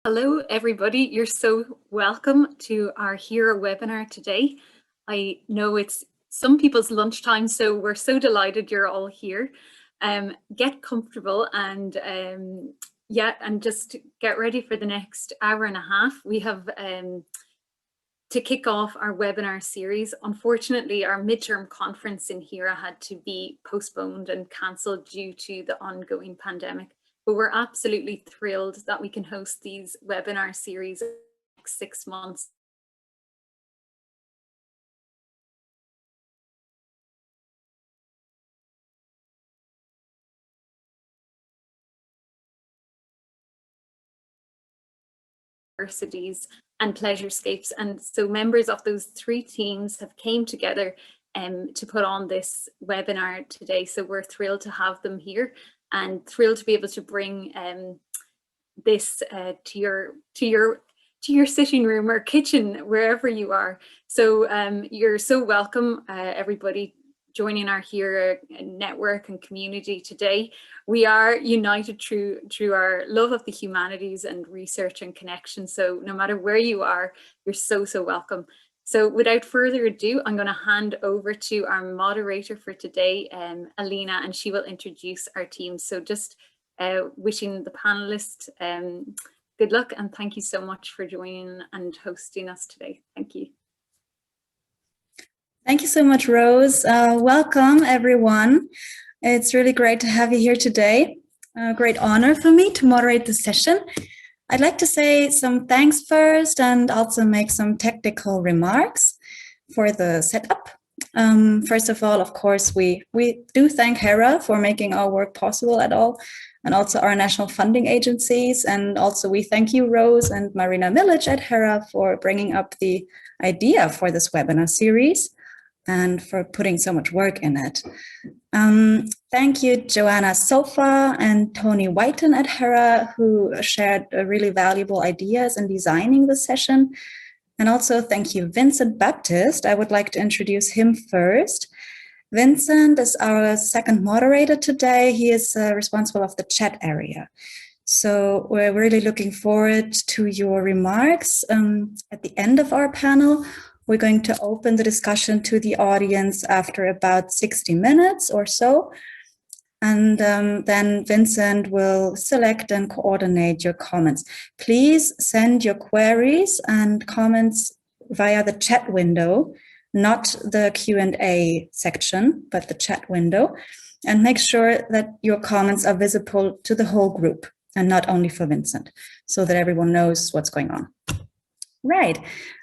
Hello, everybody. You're so welcome to our HERA webinar today. I know it's some people's lunchtime, so we're so delighted you're all here. Get comfortable and just get ready for the next hour and a half. We have to kick off our webinar series. Unfortunately, our midterm conference in HERA had to be postponed and cancelled due to the ongoing pandemic. But we're absolutely thrilled that we can host these webinar series in the next 6 months. Universities and PLEASURESCAPES, and so members of those 3 teams have came together to put on this webinar today. So we're thrilled to have them here and thrilled to be able to bring this to your sitting room or kitchen, wherever you are. So you're so welcome, everybody joining our HERA network and community today. We are united through our love of the humanities and research and connection. So no matter where you are, you're so welcome. So without further ado, I'm going to hand over to our moderator for today, Alina, and she will introduce our team. So just wishing the panelists good luck, and thank you so much for joining and hosting us today. Thank you. Thank you so much, Rose. Welcome, everyone. It's really great to have you here today. A great honor for me to moderate this session. I'd like to say some thanks first and also make some technical remarks for the setup. First of all, of course, we do thank HERA for making our work possible at all, and also our national funding agencies. And also we thank you, Rose and Marina Milic at HERA, for bringing up the idea for this webinar series and for putting so much work in it. Thank you, Joanna Sofa and Tony Whiten at HERA, who shared really valuable ideas in designing the session. And also thank you, Vincent Baptist. I would like to introduce him first. Vincent is our second moderator today. He is responsible of the chat area. So we're really looking forward to your remarks. At the end of our panel, we're going to open the discussion to the audience after about 60 minutes or so. And then Vincent will select and coordinate your comments. Please send your queries and comments via the chat window, not the Q&A section, but the chat window. And make sure that your comments are visible to the whole group and not only for Vincent, so that everyone knows what's going on. Right.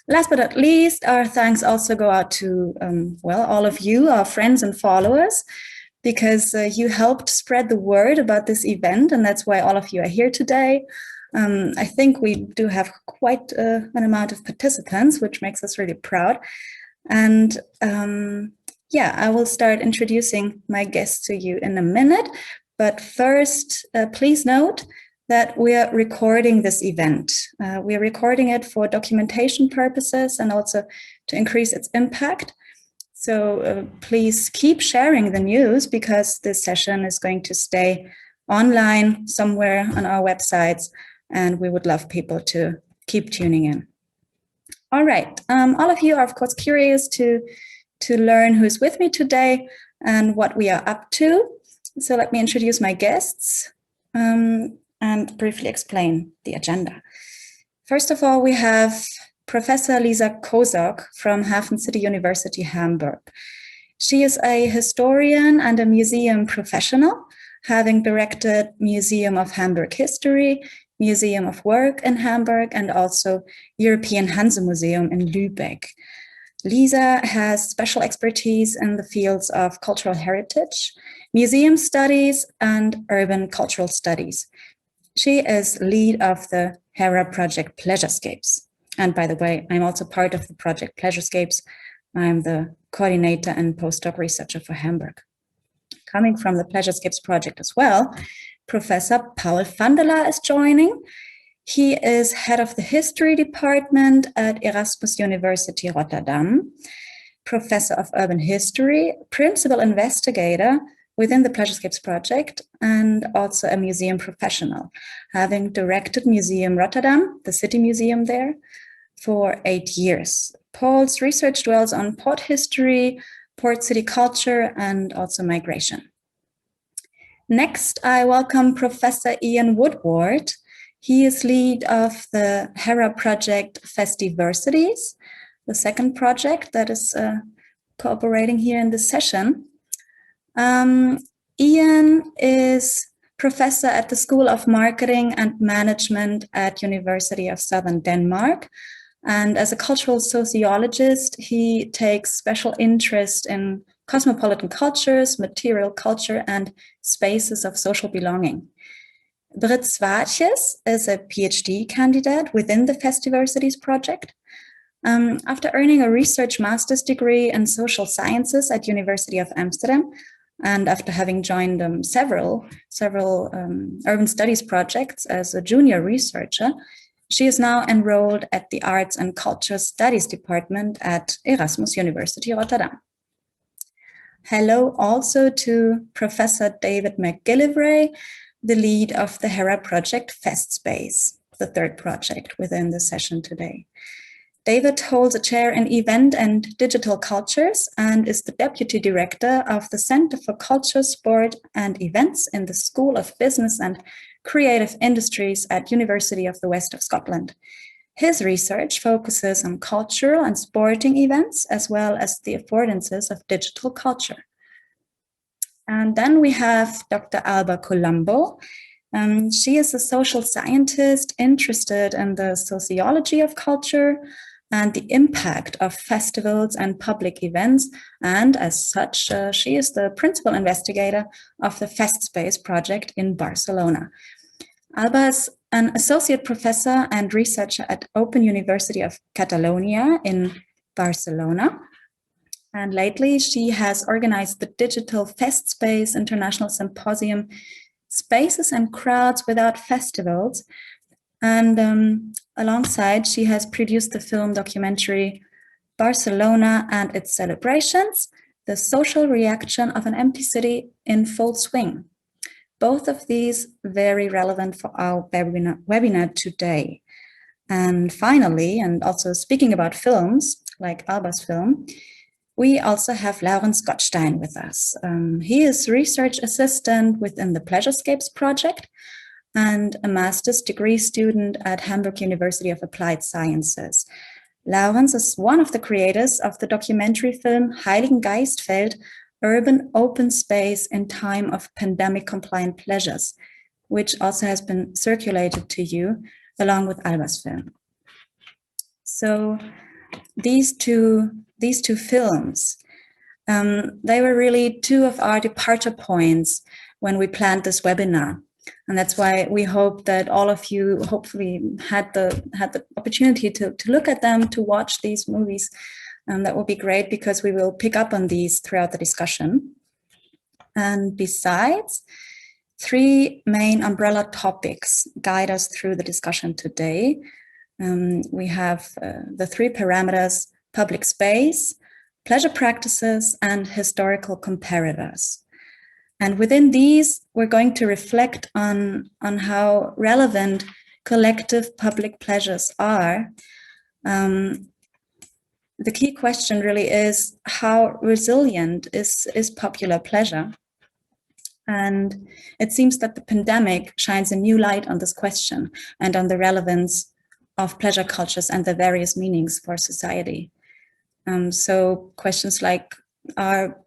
Last but not least, our thanks also go out to, all of you, our friends and followers, because you helped spread the word about this event, and that's why all of you are here today. I think we do have quite an amount of participants, which makes us really proud. And I will start introducing my guests to you in a minute. But first, please note that we are recording this event. We are recording it for documentation purposes and also to increase its impact. So please keep sharing the news, because this session is going to stay online somewhere on our websites, and we would love people to keep tuning in. All right, all of you are of course curious to learn who's with me today and what we are up to. So let me introduce my guests and briefly explain the agenda. First of all, we have Professor Lisa Kozak from Hafen City University, Hamburg. She is a historian and a museum professional, having directed Museum of Hamburg History, Museum of Work in Hamburg, and also European Hanse Museum in Lübeck. Lisa has special expertise in the fields of cultural heritage, museum studies, and urban cultural studies. She is lead of the HERA project PLEASURESCAPES. And by the way, I'm also part of the project PLEASURESCAPES. I'm the coordinator and postdoc researcher for Hamburg. Coming from the PLEASURESCAPES project as well, Professor Paul van der Laar is joining. He is head of the history department at Erasmus University Rotterdam, professor of urban history, principal investigator within the PLEASURESCAPES project and also a museum professional, having directed Museum Rotterdam, the city museum there, for 8 years. Paul's research dwells on port history, port city culture, and also migration. Next, I welcome Professor Ian Woodward. He is lead of the HERA project FESTIVERSITIES, the second project that is cooperating here in this session. Ian is professor at the School of Marketing and Management at University of Southern Denmark. And as a cultural sociologist, he takes special interest in cosmopolitan cultures, material culture, and spaces of social belonging. Britt Zwaartjes is a PhD candidate within the Festiversities project. After earning a research master's degree in social sciences at University of Amsterdam, and after having joined several urban studies projects as a junior researcher, she is now enrolled at the Arts and Culture Studies Department at Erasmus University Rotterdam. Hello also to Professor David Mcgillivray, the lead of the HERA project FESTSPACE, the third project within the session today. David holds a chair in event and digital cultures and is the deputy director of the Center for Culture, Sport and Events in the School of Business and Creative Industries at University of the West of Scotland. His research focuses on cultural and sporting events, as well as the affordances of digital culture. And then we have Dr. Alba Colombo. She is a social scientist interested in the sociology of culture and the impact of festivals and public events. And as such, she is the principal investigator of the FESTSPACE project in Barcelona. Alba is an associate professor and researcher at Open University of Catalonia in Barcelona. And lately, she has organized the digital FESTSPACE International Symposium, Spaces and Crowds Without Festivals. And alongside, she has produced the film documentary Barcelona and Its Celebrations, The Social Reaction of an Empty City in Full Swing. Both of these very relevant for our webinar today. And finally, and also speaking about films, like Alba's film, we also have Laurens Gottstein with us. He is research assistant within the PLEASURESCAPES project and a master's degree student at Hamburg University of Applied Sciences. Laurens is one of the creators of the documentary film Heiligengeistfeld, Urban Open Space in Time of Pandemic Compliant Pleasures, which also has been circulated to you along with Alba's film. So these two films, they were really two of our departure points when we planned this webinar. And that's why we hope that all of you hopefully had the opportunity to look at them, to watch these movies. That will be great because we will pick up on these throughout the discussion. And besides, 3 main umbrella topics guide us through the discussion today. We have the 3 parameters: public space, pleasure practices, and historical comparators. And within these, we're going to reflect on how relevant collective public pleasures are. The key question really is, how resilient is popular pleasure? And it seems that the pandemic shines a new light on this question and on the relevance of pleasure cultures and their various meanings for society. So questions like, are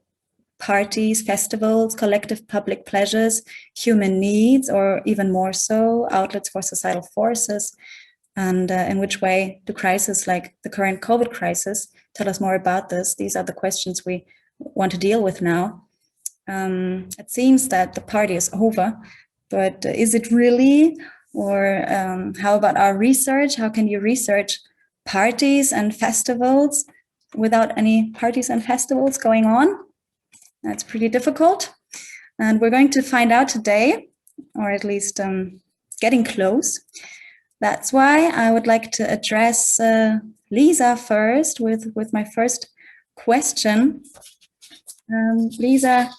parties, festivals, collective public pleasures, human needs, or even more so, outlets for societal forces? And in which way do crises like the current COVID crisis tell us more about this? These are the questions we want to deal with now. It seems that the party is over, but is it really? Or how about our research? How can you research parties and festivals without any parties and festivals going on? That's pretty difficult. And we're going to find out today, or at least getting close. That's why I would like to address Lisa first with my first question. Lisa,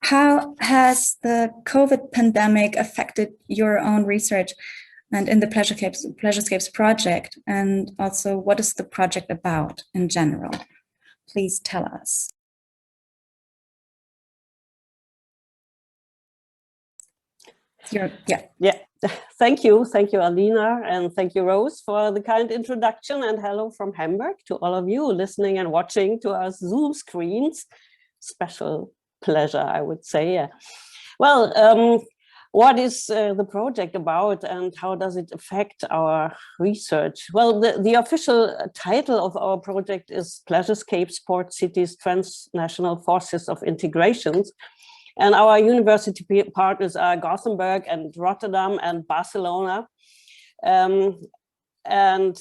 how has the COVID pandemic affected your own research and in the PLEASURESCAPES project? And also, what is the project about in general? Please tell us. Yeah. Thank you, Alina, and thank you, Rose, for the kind introduction, and hello from Hamburg to all of you listening and watching to our Zoom screens. Special pleasure, I would say. Yeah. Well, what is the project about and how does it affect our research? Well, the official title of our project is PLEASURESCAPES, Port Cities, Transnational Forces of Integrations. And our university partners are Gothenburg and Rotterdam and Barcelona. With an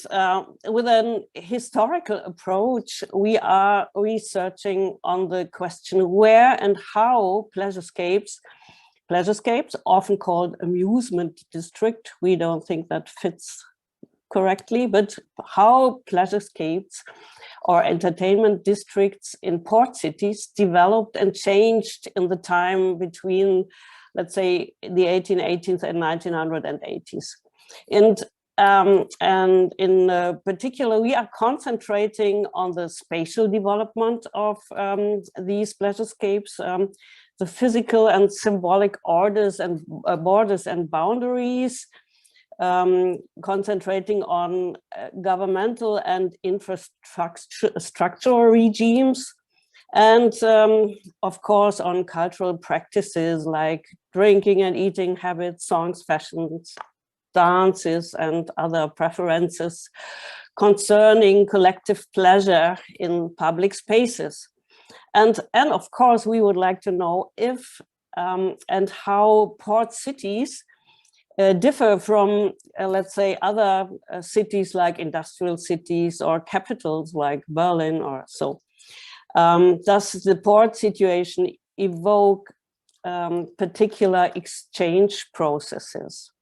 historical approach, we are researching on the question where and how PLEASURESCAPES, often called amusement district, we don't think that fits correctly, but how PLEASURESCAPES or entertainment districts in port cities developed and changed in the time between, let's say, the 1880s and 1980s. And in particular, we are concentrating on the spatial development of these PLEASURESCAPES, the physical and symbolic orders and borders and boundaries, concentrating on governmental and infrastructural regimes, and of course on cultural practices like drinking and eating habits, songs, fashions, dances, and other preferences concerning collective pleasure in public spaces. And of course, we would like to know if and how port cities differ from, let's say, other cities like industrial cities or capitals like Berlin or so. Does the port situation evoke particular exchange processes?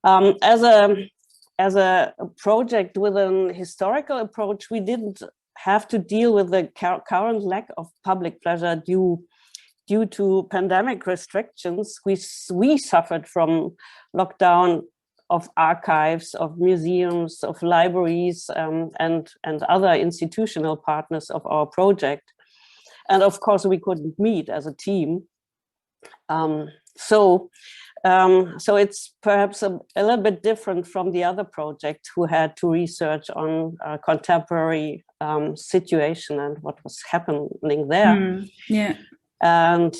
As a project with an historical approach, we didn't have to deal with the current lack of public pleasure due to pandemic restrictions. We suffered from lockdown of archives, of museums, of libraries, and other institutional partners of our project. And of course, we couldn't meet as a team. So it's perhaps a little bit different from the other projects who had to research on contemporary situation and what was happening there. Yeah. And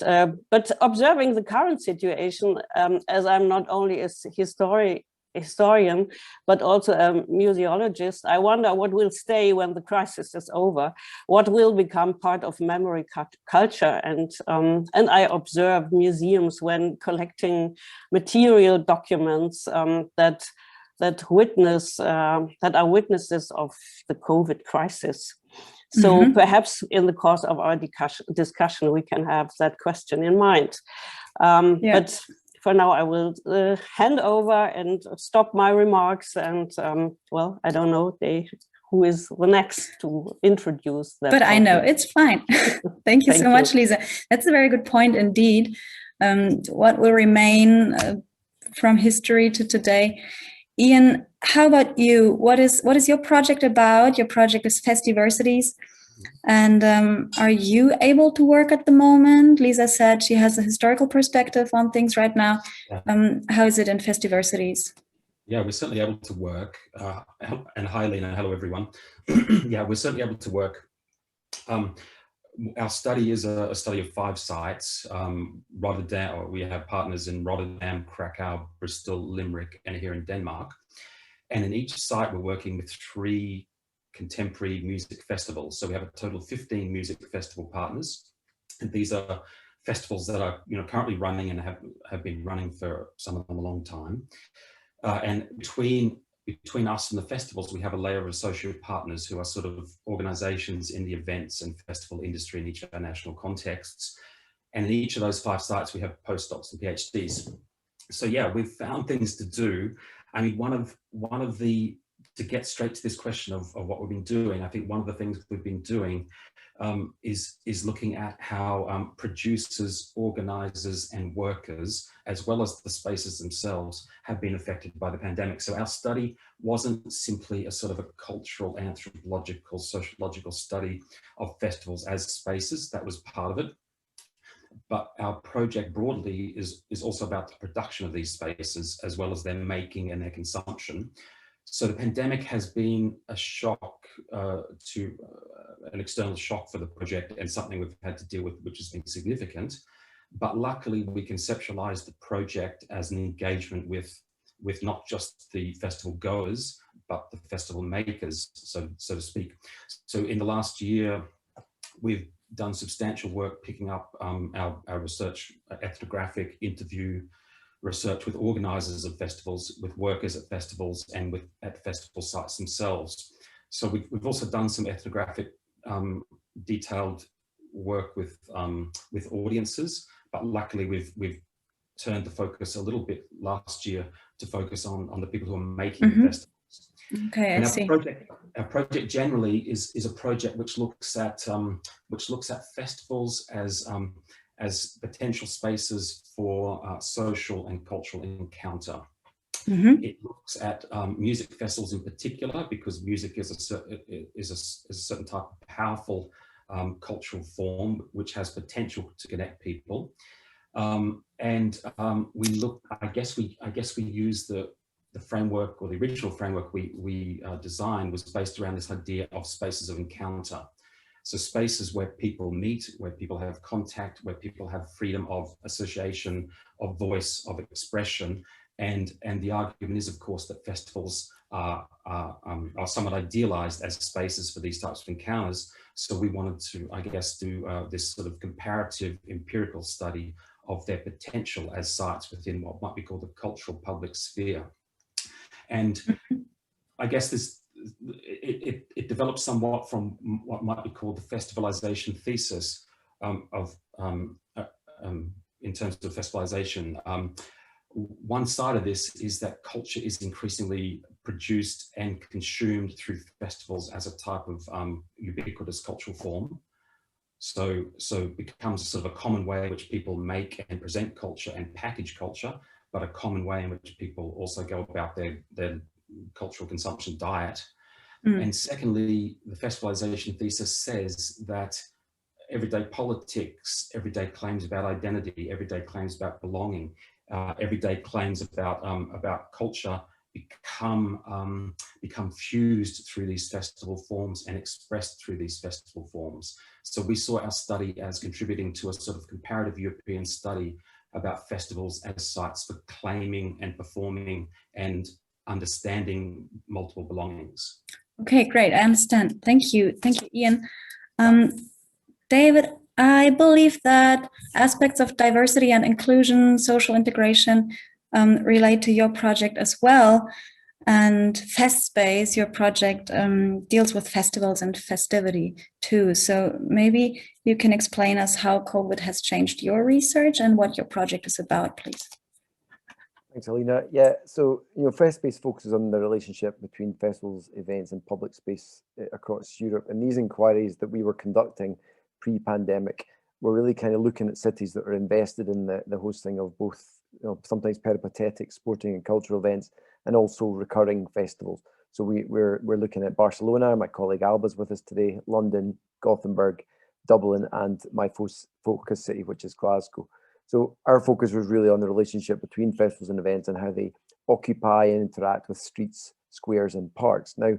but observing the current situation, as I'm not only a historian, but also a museologist, I wonder what will stay when the crisis is over, what will become part of memory culture. And I observe museums when collecting material documents that are witnesses of the COVID crisis. So perhaps in the course of our discussion, we can have that question in mind. But for now, I will hand over and stop my remarks. And well, I don't know who is the next to introduce that. But I know, it's fine. Thank you so much, Lisa. That's a very good point indeed. What will remain from history to today? Ian, how about you? What is your project about? Your project is Festivversities. And are you able to work at the moment? Lisa said she has a historical perspective on things right now. How is it in Festivversities? Yeah, we're certainly able to work. And hi, Lena. Hello, everyone. Yeah, we're certainly able to work. Our study is a study of 5 sites. Rotterdam, we have partners in Rotterdam, Krakow, Bristol, Limerick, and here in Denmark. And in each site, we're working with 3 contemporary music festivals. So we have a total of 15 music festival partners. And these are festivals that are currently running and have been running for some of them a long time. And between us and the festivals, we have a layer of associate partners who are sort of organizations in the events and festival industry in each of our national contexts. And in each of those 5 sites, we have postdocs and PhDs. So yeah, we've found things to do. I mean, to get straight to this question of what we've been doing, I think one of the things we've been doing is looking at how producers, organizers and workers, as well as the spaces themselves, have been affected by the pandemic. So our study wasn't simply a sort of a cultural, anthropological, sociological study of festivals as spaces. That was part of it. But our project broadly is also about the production of these spaces, as well as their making and their consumption. So the pandemic has been a shock an external shock for the project, and something we've had to deal with, which has been significant. But luckily, we conceptualized the project as an engagement with not just the festival goers, but the festival makers, so to speak. So in the last year, we've done substantial work picking up our research, ethnographic interview research with organizers of festivals, with workers at festivals, and at festival sites themselves. So we've also done some ethnographic detailed work with audiences, but luckily we've turned the focus a little bit last year to focus on the people who are making the festivals. Okay, and I see. Our project generally is a project which looks at festivals as potential spaces for social and cultural encounter. It looks at music festivals in particular, because music is a certain type of powerful cultural form which has potential to connect people. We look. I guess we use the framework, or the original framework we designed was based around this idea of spaces of encounter. So spaces where people meet, where people have contact, where people have freedom of association, of voice, of expression. And the argument is, of course, that festivals are somewhat idealized as spaces for these types of encounters. So we wanted to, I guess, do this sort of comparative empirical study of their potential as sites within what might be called the cultural public sphere. And I guess it develops somewhat from what might be called the festivalization thesis in terms of festivalization. One side of this is that culture is increasingly produced and consumed through festivals as a type of ubiquitous cultural form. So it becomes a sort of a common way in which people make and present culture and package culture, but a common way in which people also go about their cultural consumption diet. And secondly, the festivalization thesis says that everyday politics, everyday claims about identity, everyday claims about belonging, everyday claims about culture become fused through these festival forms and expressed through these festival forms. So we saw our study as contributing to a sort of comparative European study about festivals as sites for claiming and performing and understanding multiple belongings. Okay, great. I understand. Thank you, Ian. David, I believe that aspects of diversity and inclusion, social integration relate to your project as well. And FESTSPACE, your project, deals with festivals and festivity too. So maybe you can explain us how COVID has changed your research and what your project is about, please. Thanks, Alina. Yeah, so FESTSPACE focuses on the relationship between festivals, events, and public space across Europe. And these inquiries that we were conducting pre-pandemic were really kind of looking at cities that are invested in the hosting of both, sometimes peripatetic sporting and cultural events, and also recurring festivals. So we're looking at Barcelona. My colleague Alba's with us today, London, Gothenburg, Dublin, and my focus city, which is Glasgow. So our focus was really on the relationship between festivals and events and how they occupy and interact with streets, squares, and parks. Now,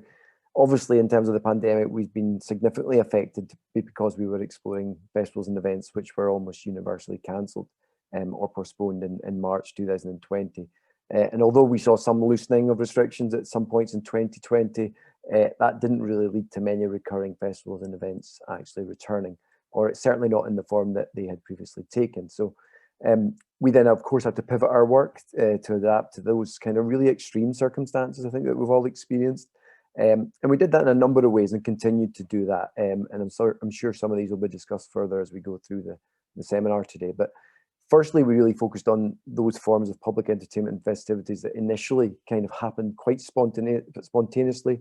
obviously, in terms of the pandemic, we've been significantly affected because we were exploring festivals and events which were almost universally cancelled or postponed in March 2020. And although we saw some loosening of restrictions at some points in 2020, that didn't really lead to many recurring festivals and events actually returning, or it's certainly not in the form that they had previously taken. So we then, of course, had to pivot our work to adapt to those kind of really extreme circumstances, I think, that we've all experienced. And we did that in a number of ways and continued to do that. And I'm sure some of these will be discussed further as we go through the seminar today. But firstly, we really focused on those forms of public entertainment and festivities that initially kind of happened quite spontaneously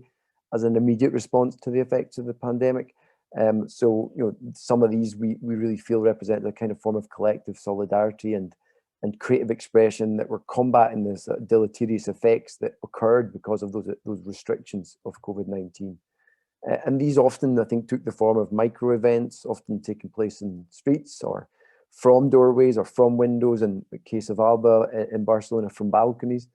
as an immediate response to the effects of the pandemic. So, some of these we really feel represent a kind of form of collective solidarity and creative expression, that we're combating this deleterious effects that occurred because of those restrictions of COVID-19. And these often, I think, took the form of micro events, often taking place in streets or from doorways or from windows, in the case of Alba in Barcelona, from balconies.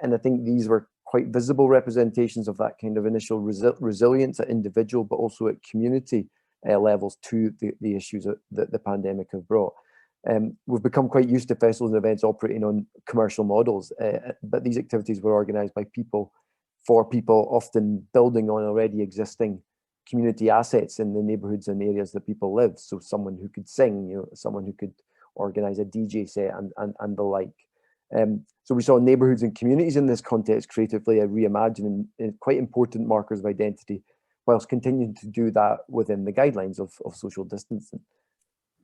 And I think these were quite visible representations of that kind of initial resilience at individual, but also at community levels to the issues that the pandemic have brought. We've become quite used to festivals and events operating on commercial models, but these activities were organised by people, for people, often building on already existing community assets in the neighbourhoods and areas that people live. So someone who could sing, someone who could organise a DJ set and the like. So we saw neighbourhoods and communities in this context creatively reimagining quite important markers of identity, whilst continuing to do that within the guidelines of social distancing.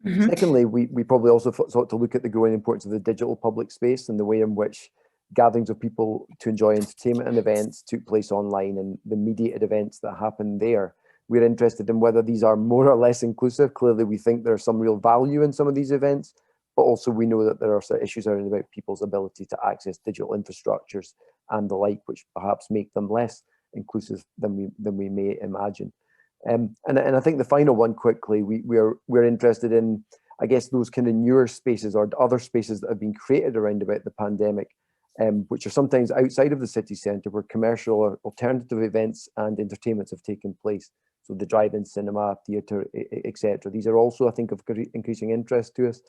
Mm-hmm. Secondly, we probably also sought to look at the growing importance of the digital public space and the way in which gatherings of people to enjoy entertainment and events took place online, and the mediated events that happened there. We're interested in whether these are more or less inclusive. Clearly, we think there's some real value in some of these events, but also we know that there are some issues around about people's ability to access digital infrastructures and the like, which perhaps make them less inclusive than we may imagine. And I think the final one, quickly, we're interested in, I guess, those kind of newer spaces or other spaces that have been created around about the pandemic, which are sometimes outside of the city centre, where commercial or alternative events and entertainments have taken place. So the drive-in cinema, theatre, etc. These are also, I think, of increasing interest to us.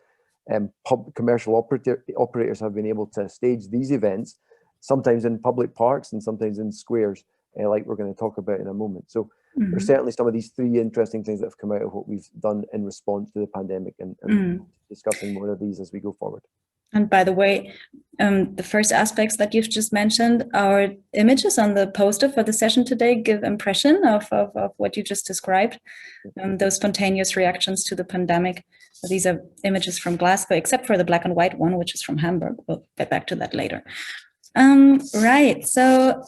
Commercial operators have been able to stage these events, sometimes in public parks and sometimes in squares, like we're going to talk about in a moment. So there's certainly some of these three interesting things that have come out of what we've done in response to the pandemic, and discussing more of these as we go forward. And by the way, the first aspects that you've just mentioned, our images on the poster for the session today give impression of what you just described, those spontaneous reactions to the pandemic. So these are images from Glasgow, except for the black and white one, which is from Hamburg. We'll get back to that later. Right, so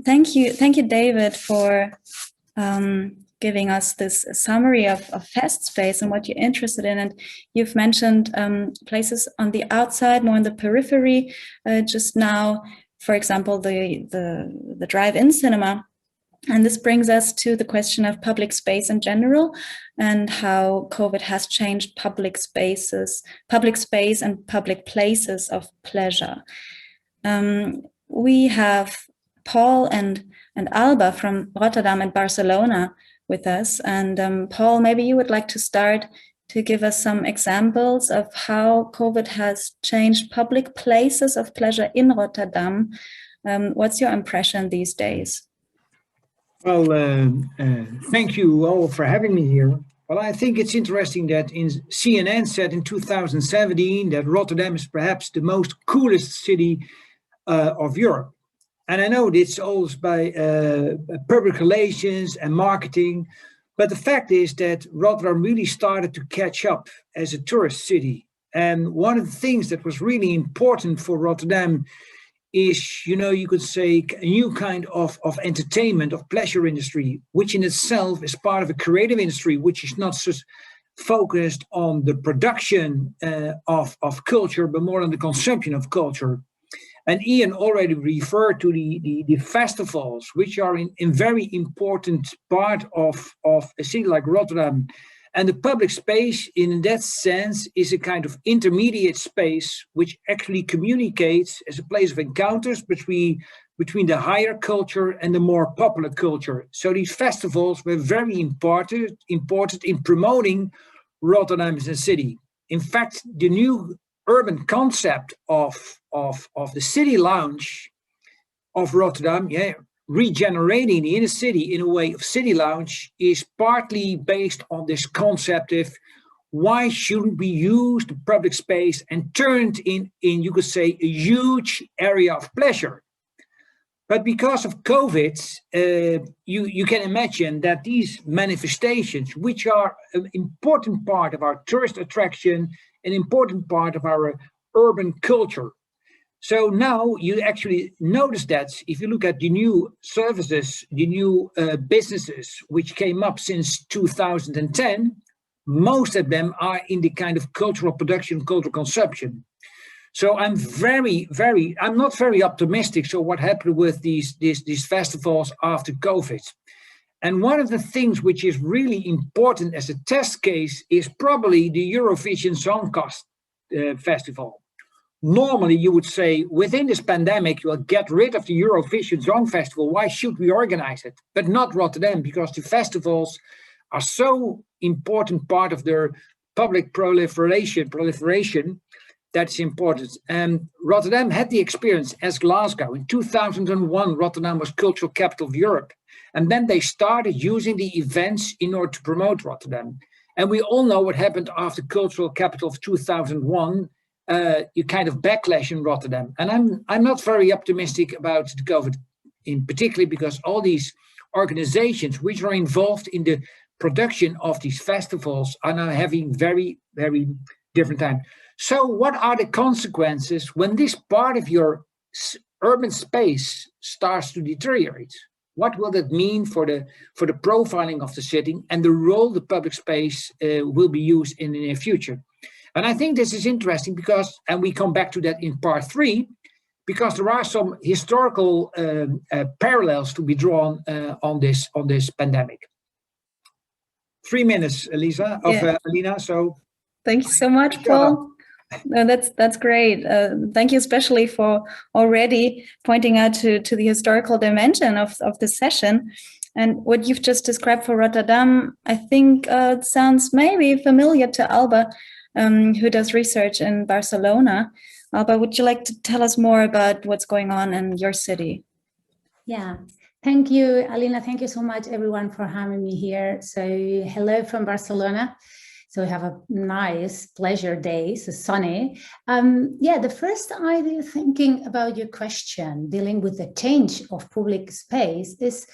thank you, David, for giving us this summary of FestSpace and what you're interested in. And you've mentioned places on the outside, more on the periphery, just now, for example, the drive-in cinema. And this brings us to the question of public space in general, and how COVID has changed public space and public places of pleasure. We have Paul and Alba from Rotterdam and Barcelona with us. And Paul, maybe you would like to start to give us some examples of how COVID has changed public places of pleasure in Rotterdam. What's your impression these days? Well, thank you all for having me here. Well, I think it's interesting that CNN said in 2017 that Rotterdam is perhaps the most coolest city of Europe. And I know this always by public relations and marketing, but the fact is that Rotterdam really started to catch up as a tourist city. And one of the things that was really important for Rotterdam is, you could say, a new kind of entertainment, of pleasure industry, which in itself is part of a creative industry, which is not just focused on the production of culture, but more on the consumption of culture. And Ian already referred to the festivals, which are in very important part of a city like Rotterdam. And the public space, in that sense, is a kind of intermediate space which actually communicates as a place of encounters between the higher culture and the more popular culture. So these festivals were very important in promoting Rotterdam as a city. In fact, the new urban concept of the city lounge of Rotterdam, regenerating the inner city in a way of city lounge, is partly based on this concept of why shouldn't we use the public space and turn it in you could say, a huge area of pleasure. But because of COVID, you can imagine that these manifestations, which are an important part of our tourist attraction, an important part of our urban culture. So now you actually notice that if you look at the new services, the new businesses which came up since 2010, most of them are in the kind of cultural production, cultural consumption. So I'm not very optimistic. So what happened with these festivals after COVID? And one of the things which is really important as a test case is probably the Eurovision Song Festival. Normally, you would say, within this pandemic, you'll get rid of the Eurovision Song Festival. Why should we organize it? But not Rotterdam, because the festivals are so important part of their public proliferation that's important. And Rotterdam had the experience as Glasgow. In 2001, Rotterdam was cultural capital of Europe. And then they started using the events in order to promote Rotterdam. And we all know what happened after cultural capital of 2001. You kind of backlash in Rotterdam. And I'm not very optimistic about the COVID, in particular because all these organizations which are involved in the production of these festivals are now having very, very different time. So what are the consequences when this part of your urban space starts to deteriorate? What will that mean for the profiling of the city and the role the public space will be used in the near future? And I think this is interesting because, and we come back to that in part 3, because there are some historical parallels to be drawn on this pandemic. 3 minutes, Elisa, Alina. So thank you so much, Paul. No, that's great. Thank you especially for already pointing out to the historical dimension of this session. And what you've just described for Rotterdam, I think it sounds maybe familiar to Alba, who does research in Barcelona. Alba, would you like to tell us more about what's going on in your city? Yeah, thank you, Alina. Thank you so much, everyone, for having me here. So hello from Barcelona. So we have a nice pleasure day, so sunny. The first idea thinking about your question, dealing with the change of public space, is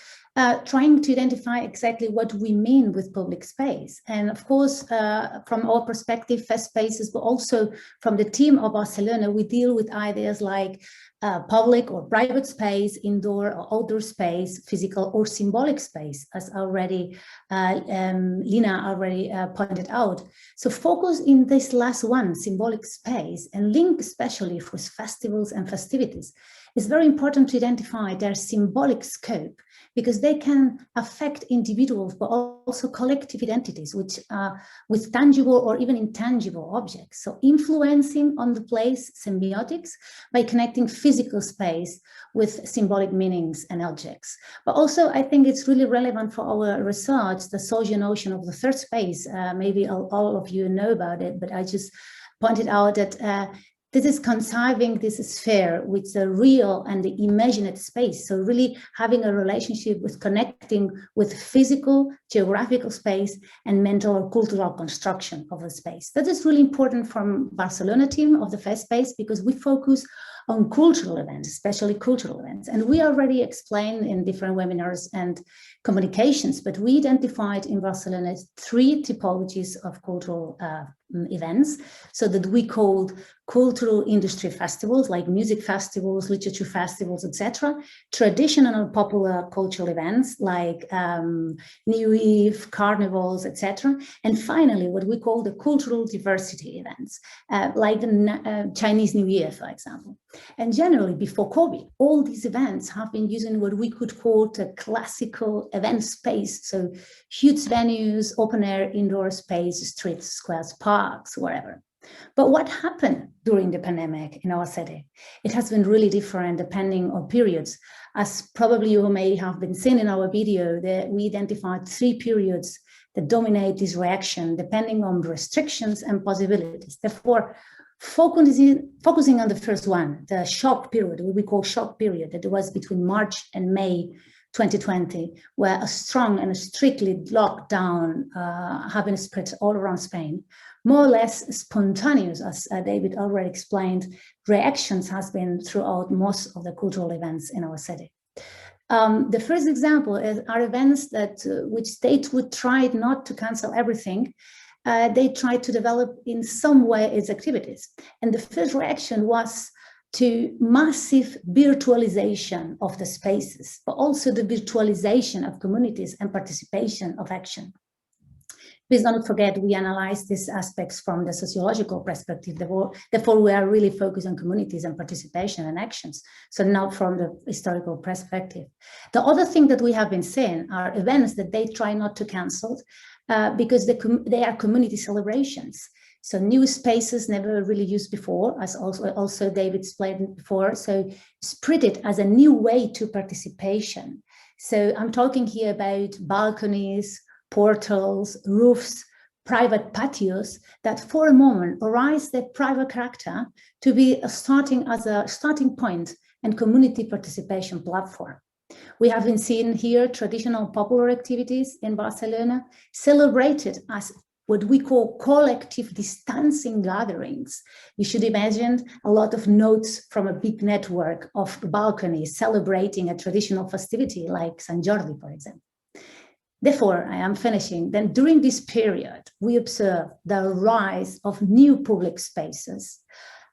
trying to identify exactly what we mean with public space. And of course, from our perspective, FESTSPACES, but also from the team of Barcelona, we deal with ideas like public or private space, indoor or outdoor space, physical or symbolic space, as already Lina already pointed out. So focus in this last one, symbolic space, and link especially for festivals and festivities. It's very important to identify their symbolic scope because they can affect individuals, but also collective identities, which with tangible or even intangible objects. So influencing on the place semiotics by connecting physical space with symbolic meanings and objects. But also, I think it's really relevant for our research, the social notion of the third space. Maybe all of you know about it, but I just pointed out that this is conceiving this sphere with the real and the imagined space. So really having a relationship with connecting with physical, geographical space and mental or cultural construction of a space. That is really important from Barcelona team of the FESTSPACE because we focus on cultural events, especially cultural events. And we already explained in different webinars and communications, but we identified in Barcelona 3 typologies of cultural events, so that we called cultural industry festivals like music festivals, literature festivals, etc. Traditional and popular cultural events like New Eve, carnivals, etc. And finally, what we call the cultural diversity events, like the Chinese New Year, for example. And generally, before COVID, all these events have been using what we could call the classical event space, so huge venues, open air, indoor space, streets, squares, parks, wherever. But what happened during the pandemic in our city? It has been really different depending on periods. As probably you may have been seeing in our video, that we identified 3 periods that dominate this reaction depending on restrictions and possibilities. Therefore, focusing on the first one, the shock period, what we call shock period, that was between March and May 2020, where a strong and strictly lockdown have been spread all around Spain. More or less spontaneous, as David already explained, reactions has been throughout most of the cultural events in our city. The first example are events that which states would try not to cancel everything. They tried to develop in some way its activities. And the first reaction was to massive virtualization of the spaces, but also the virtualization of communities and participation of action. Please don't forget, we analyze these aspects from the sociological perspective. Therefore, we are really focused on communities and participation and actions, so not from the historical perspective. The other thing that we have been seeing are events that they try not to cancel because they are community celebrations. So new spaces never really used before, as also David explained before. So spread it as a new way to participation. So I'm talking here about balconies, portals, roofs, private patios that for a moment arise their private character to be starting as a starting point and community participation platform. We have been seeing here traditional popular activities in Barcelona celebrated as what we call collective distancing gatherings. You should imagine a lot of notes from a big network of balconies celebrating a traditional festivity like San Jordi, for example. Therefore, I am finishing. Then during this period, we observe the rise of new public spaces.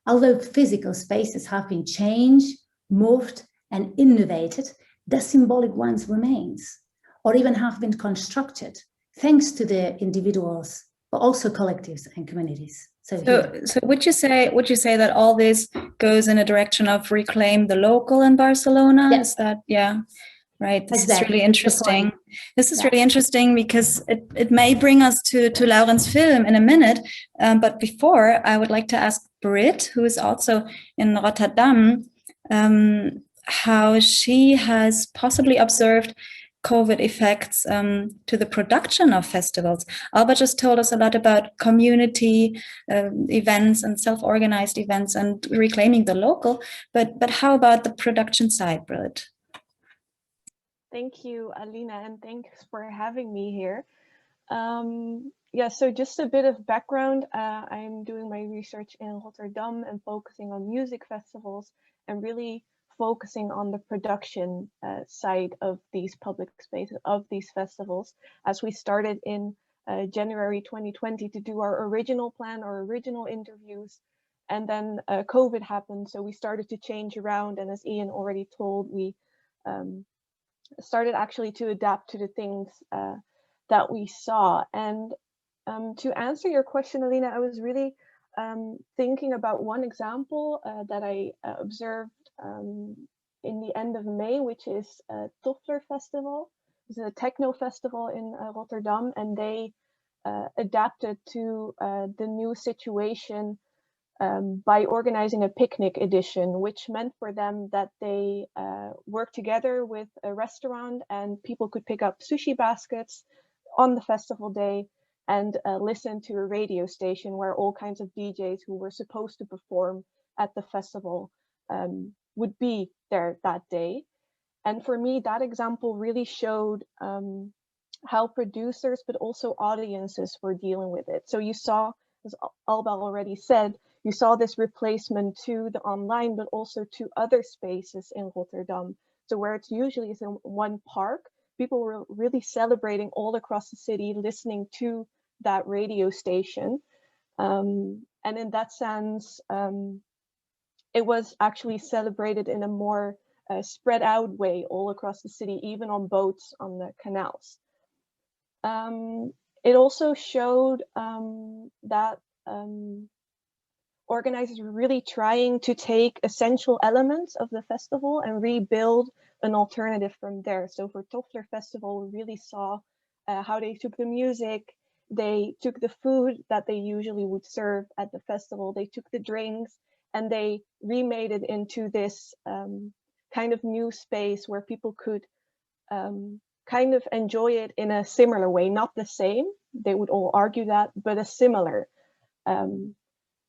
Although physical spaces have been changed, moved, and innovated, the symbolic ones remains, or even have been constructed, thanks to the individuals, but also collectives and communities. So would you say that all this goes in a direction of reclaim the local in Barcelona? Yes. Is that, yeah. Right, this exactly. is really interesting. This is really interesting because it may bring us to Lauren's film in a minute. But before, I would like to ask Britt, who is also in Rotterdam, how she has possibly observed COVID effects to the production of festivals. Alba just told us a lot about community events and self-organized events and reclaiming the local. But how about the production side, Britt? Thank you, Alina, and thanks for having me here. Yeah, so just a bit of background. I'm doing my research in Rotterdam and focusing on music festivals and really focusing on the production side of these public spaces, of these festivals, as we started in January 2020 to do our original plan, our original interviews, and then COVID happened, so we started to change around, and as Ian already told, we started actually to adapt to the things that we saw. And to answer your question, Alina, I was really thinking about one example that I observed in the end of May, which is Toffler Festival. It's a techno festival in Rotterdam, and they adapted to the new situation by organizing a picnic edition, which meant for them that they worked together with a restaurant and people could pick up sushi baskets on the festival day and listen to a radio station where all kinds of DJs who were supposed to perform at the festival would be there that day. And for me, that example really showed how producers, but also audiences were dealing with it. So you saw, as Alba already said, you saw this replacement to the online, but also to other spaces in Rotterdam. So where it's usually is in one park, people were really celebrating all across the city, listening to that radio station. And in that sense, it was actually celebrated in a more spread out way all across the city, even on boats on the canals. It also showed that organizers were really trying to take essential elements of the festival and rebuild an alternative from there. So for Toffler Festival, we really saw how they took the music, they took the food that they usually would serve at the festival, they took the drinks, and they remade it into this kind of new space where people could kind of enjoy it in a similar way, not the same, they would all argue that, but a similar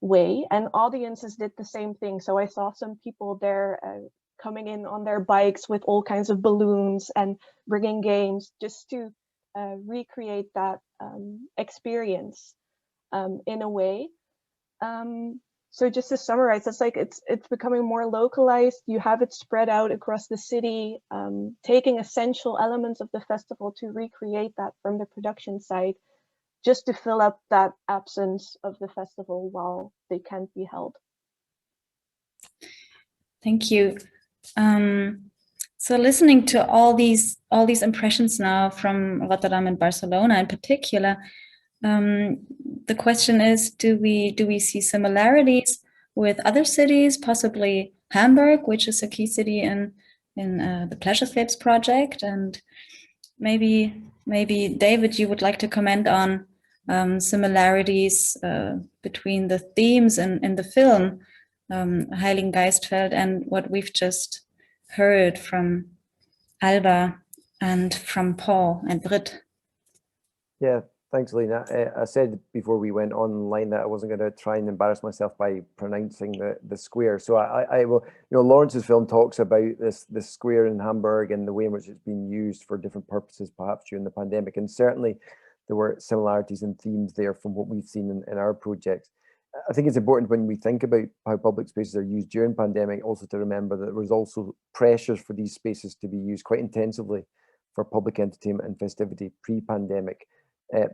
way. And audiences did the same thing. So I saw some people there coming in on their bikes with all kinds of balloons and bringing games just to recreate that experience in a way. So just to summarize, it's like it's becoming more localized. You have it spread out across the city, taking essential elements of the festival to recreate that from the production side, just to fill up that absence of the festival while they can't be held. Thank you. So listening to all these impressions now from Rotterdam and Barcelona in particular, the question is, do we see similarities with other cities, possibly Hamburg, which is a key city in the PLEASURESCAPES project? And maybe David, you would like to comment on similarities between the themes in the film Heiligen Geistfeld and what we've just heard from Alba and from Paul and Britt. Yeah, thanks, Lena. I said before we went online that I wasn't going to try and embarrass myself by pronouncing the square. So I will, Lawrence's film talks about this square in Hamburg and the way in which it's been used for different purposes, perhaps during the pandemic. And certainly there were similarities and themes there from what we've seen in our projects. I think it's important when we think about how public spaces are used during pandemic also to remember that there was also pressures for these spaces to be used quite intensively for public entertainment and festivity pre-pandemic.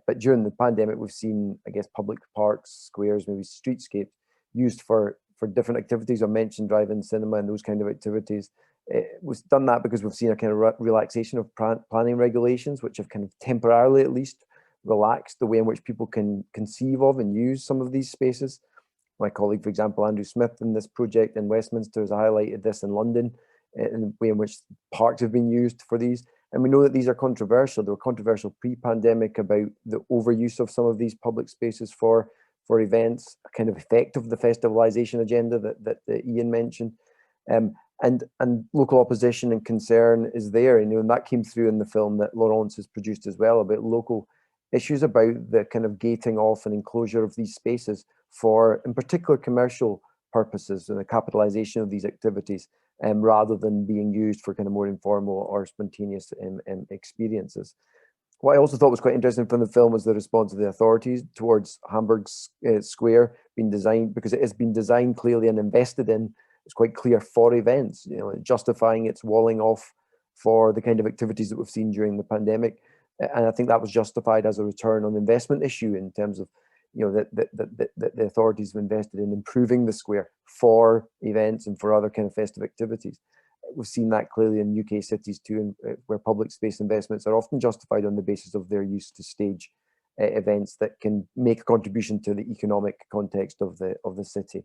But during the pandemic, we've seen, I guess, public parks, squares, maybe streetscapes used for different activities. I mentioned drive-in cinema and those kind of activities. We've done that because we've seen a kind of relaxation of planning regulations, which have kind of temporarily at least relaxed the way in which people can conceive of and use some of these spaces. My colleague, for example, Andrew Smith in this project in Westminster has highlighted this in London, in the way in which parks have been used for these. And we know that these are controversial. They were controversial pre-pandemic about the overuse of some of these public spaces for events, a kind of effect of the festivalization agenda that Ian mentioned. And local opposition and concern is there, and that came through in the film that Laurence has produced as well, about local issues about the kind of gating off and enclosure of these spaces for, in particular, commercial purposes and the capitalization of these activities, rather than being used for kind of more informal or spontaneous experiences. What I also thought was quite interesting from the film was the response of the authorities towards Hamburg's square being designed, because it has been designed clearly and invested in. It's quite clear for events, justifying its walling off for the kind of activities that we've seen during the pandemic. And I think that was justified as a return on investment issue in terms of, that the authorities have invested in improving the square for events and for other kind of festive activities. We've seen that clearly in UK cities too, where public space investments are often justified on the basis of their use to stage events that can make a contribution to the economic context of the city.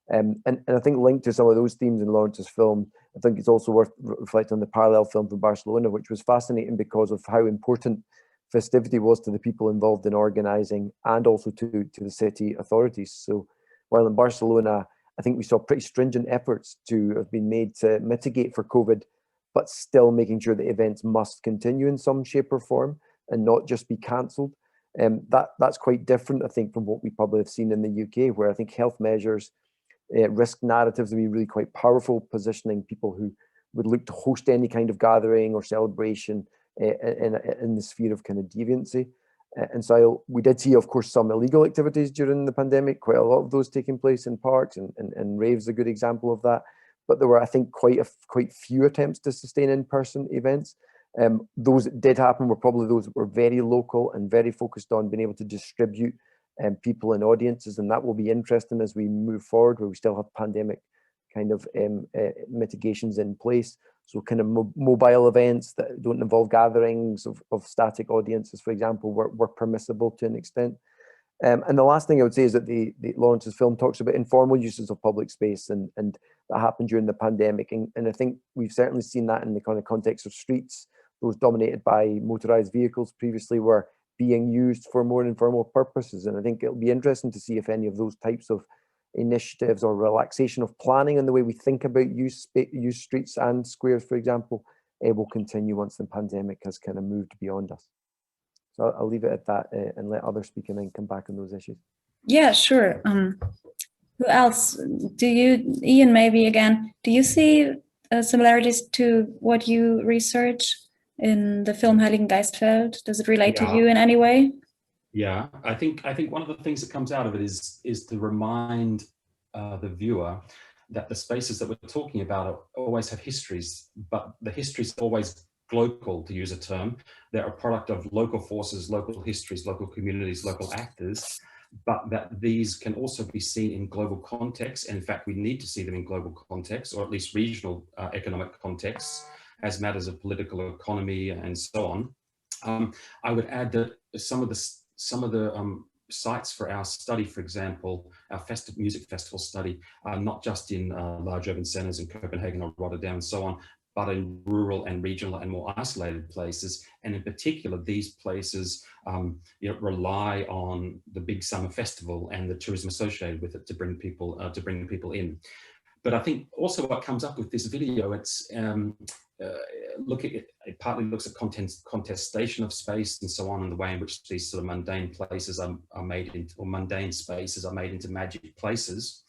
And I think linked to some of those themes in Lawrence's film, I think it's also worth reflecting on the parallel film from Barcelona, which was fascinating because of how important festivity was to the people involved in organising and also to the city authorities. So while in Barcelona, I think we saw pretty stringent efforts to have been made to mitigate for COVID, but still making sure that events must continue in some shape or form and not just be cancelled. That's quite different, I think, from what we probably have seen in the UK, where I think health measures, risk narratives would be really quite powerful, positioning people who would look to host any kind of gathering or celebration in the sphere of kind of deviancy. And so we did see, of course, some illegal activities during the pandemic, quite a lot of those taking place in parks, and raves a good example of that. But there were, I think, quite few attempts to sustain in-person events. Those that did happen were probably those that were very local and very focused on being able to distribute people and audiences, and that will be interesting as we move forward, where we still have pandemic kind of mitigations in place. So kind of mobile events that don't involve gatherings of static audiences, for example, were permissible to an extent. And the last thing I would say is that the Lawrence's film talks about informal uses of public space, and that happened during the pandemic. And I think we've certainly seen that in the kind of context of streets. Those dominated by motorized vehicles previously were being used for more informal purposes. And I think it'll be interesting to see if any of those types of initiatives or relaxation of planning and the way we think about use streets and squares, for example, will continue once the pandemic has kind of moved beyond us. So I'll leave it at that and let others speak and then come back on those issues. Yeah, sure. Who else? Ian, maybe again, do you see similarities to what you research in the film Heiligen Geistfeld? Does it relate to you in any way? Yeah, I think one of the things that comes out of it is to remind the viewer that the spaces that we're talking about always have histories, but the histories are always local, to use a term. They're a product of local forces, local histories, local communities, local actors. but that these can also be seen in global contexts. And in fact, we need to see them in global contexts, or at least regional economic contexts, as matters of political economy and so on. I would add that some of the sites for our study, for example, our music festival study, are not just in large urban centers in Copenhagen or Rotterdam and so on, but in rural and regional and more isolated places. And in particular, these places rely on the big summer festival and the tourism associated with it to bring people in. But I think also what comes up with this video, it's it partly looks at contestation of space and so on, and the way in which these sort of mundane places are made into, or mundane spaces are made into magic places.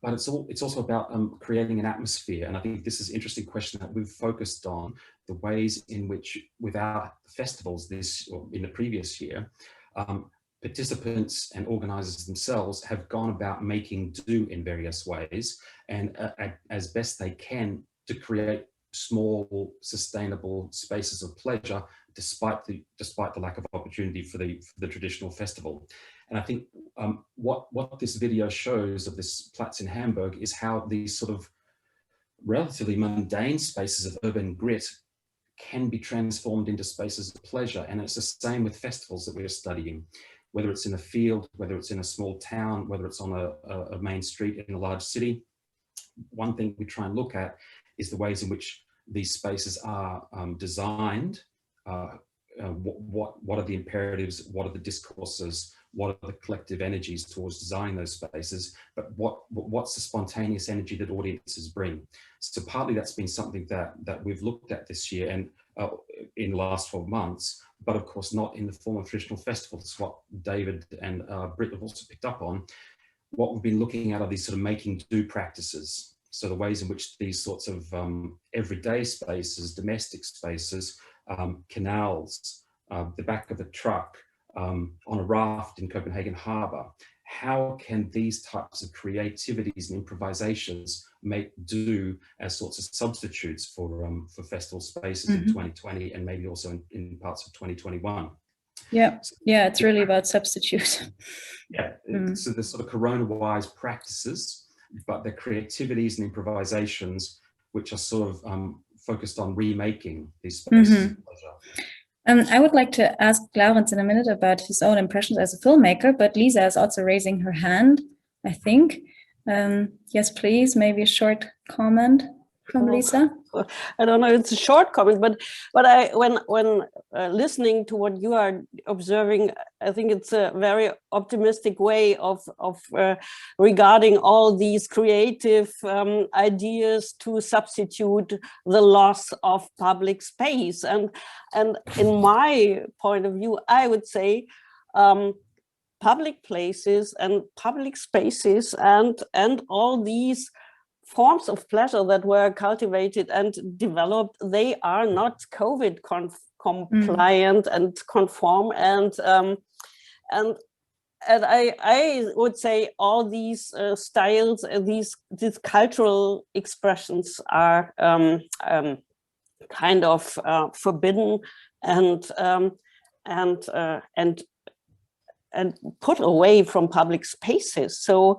But it's also about creating an atmosphere. And I think this is an interesting question that we've focused on, the ways in which, without festivals or in the previous year, participants and organizers themselves have gone about making do in various ways, and as best they can, to create small, sustainable spaces of pleasure, despite the lack of opportunity for the traditional festival. And I think what this video shows of this Platz in Hamburg is how these sort of relatively mundane spaces of urban grit can be transformed into spaces of pleasure. And it's the same with festivals that we're studying, whether it's in a field, whether it's in a small town, whether it's on a main street in a large city. One thing we try and look at is the ways in which these spaces are designed. What are the imperatives? What are the discourses? What are the collective energies towards designing those spaces? But what's the spontaneous energy that audiences bring? So partly that's been something that we've looked at this year and in the last 12 months, but of course not in the form of traditional festivals. What David and Britt have also picked up on. What we've been looking at are these sort of making do practices. So the ways in which these sorts of everyday spaces, domestic spaces, canals, the back of a truck, on a raft in Copenhagen Harbour, how can these types of creativities and improvisations make do as sorts of substitutes for festival spaces in 2020 and maybe also in parts of 2021? Yeah, it's really about substitute. Yeah, so the sort of corona-wise practices, but the creativities and improvisations which are sort of focused on remaking these spaces of pleasure. I would like to ask Laurens in a minute about his own impressions as a filmmaker, but Lisa is also raising her hand, I think. Yes, please, maybe a short comment from Lisa. I don't know, it's a short comment, but when listening to what you are observing, I think it's a very optimistic way of regarding all these creative ideas to substitute the loss of public space. And in my point of view, I would say public places and public spaces and all these forms of pleasure that were cultivated and developed, they are not COVID compliant and conform, and I would say all these styles, these cultural expressions are kind of forbidden and put away from public spaces. So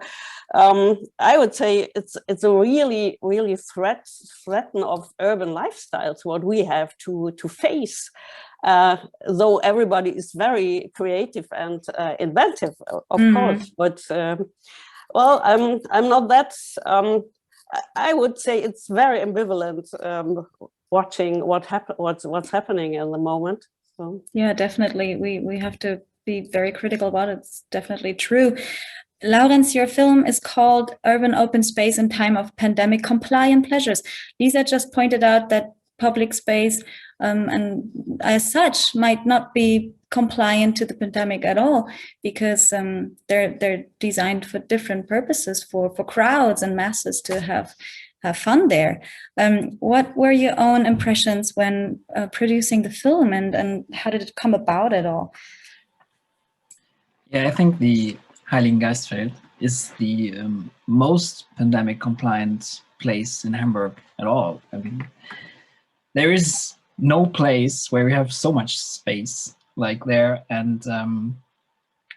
I would say it's a really threaten of urban lifestyles what we have to face. Though everybody is very creative and inventive, of course, but well, I'm not that. I would say it's very ambivalent watching what's happening in the moment. So yeah, definitely, we have to be very critical about it. It's definitely true. Laurens, your film is called Urban Open Space in Time of Pandemic Compliant Pleasures. Lisa just pointed out that public space and as such might not be compliant to the pandemic at all, because they're designed for different purposes, for crowds and masses to have fun there. What were your own impressions when producing the film, and how did it come about at all? Yeah, I think the Heiligengeistfeld is the most pandemic compliant place in Hamburg at all. I mean, there is no place where we have so much space like there, and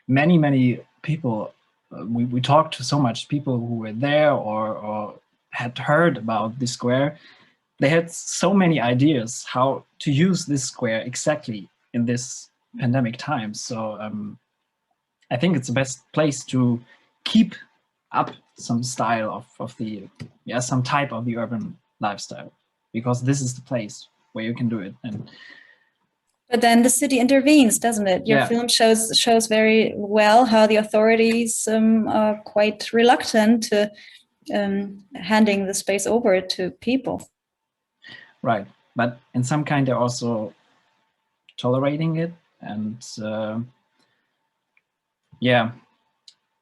many people, we talked to so much people who were there or had heard about the square. They had so many ideas how to use this square exactly in this pandemic time. So I think it's the best place to keep up some style of the, some type of the urban lifestyle, because this is the place where you can do it. And but then the city intervenes, doesn't it? Your film shows very well how the authorities are quite reluctant to handing the space over to people. Right, but in some kind they're also tolerating it, and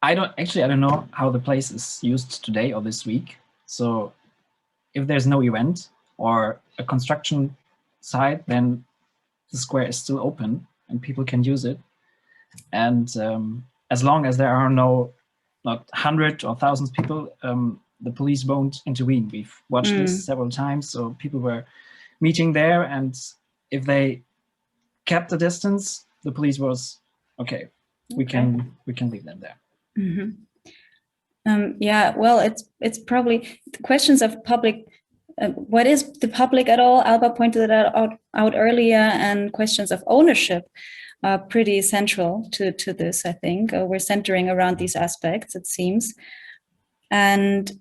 I don't know how the place is used today or this week. So if there's no event or a construction site, then the square is still open and people can use it. And as long as there are not hundreds or thousands of people, the police won't intervene. We've watched this several times. So people were meeting there, and if they kept the distance, the police was okay. We can leave them there. Mm-hmm. Well, it's probably the questions of public. What is the public at all? Alba pointed that out earlier, and questions of ownership are pretty central to this. I think we're centering around these aspects, it seems, and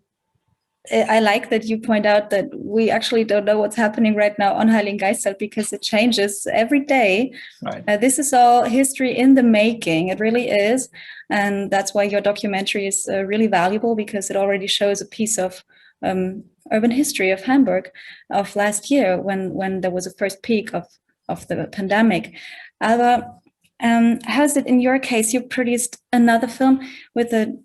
I like that you point out that we actually don't know what's happening right now on Heiligengeistfeld because it changes every day. Right. This is all history in the making. It really is. And that's why your documentary is really valuable, because it already shows a piece of urban history of Hamburg of last year when there was a first peak of the pandemic. Alba, how's it in your case? You produced another film with a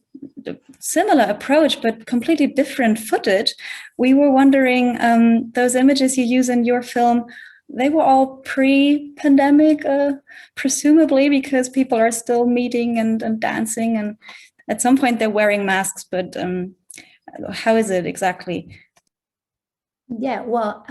similar approach, but completely different footage. We were wondering, those images you use in your film, they were all pre-pandemic, presumably, because people are still meeting and dancing, and at some point they're wearing masks, but how is it exactly? Yeah, well,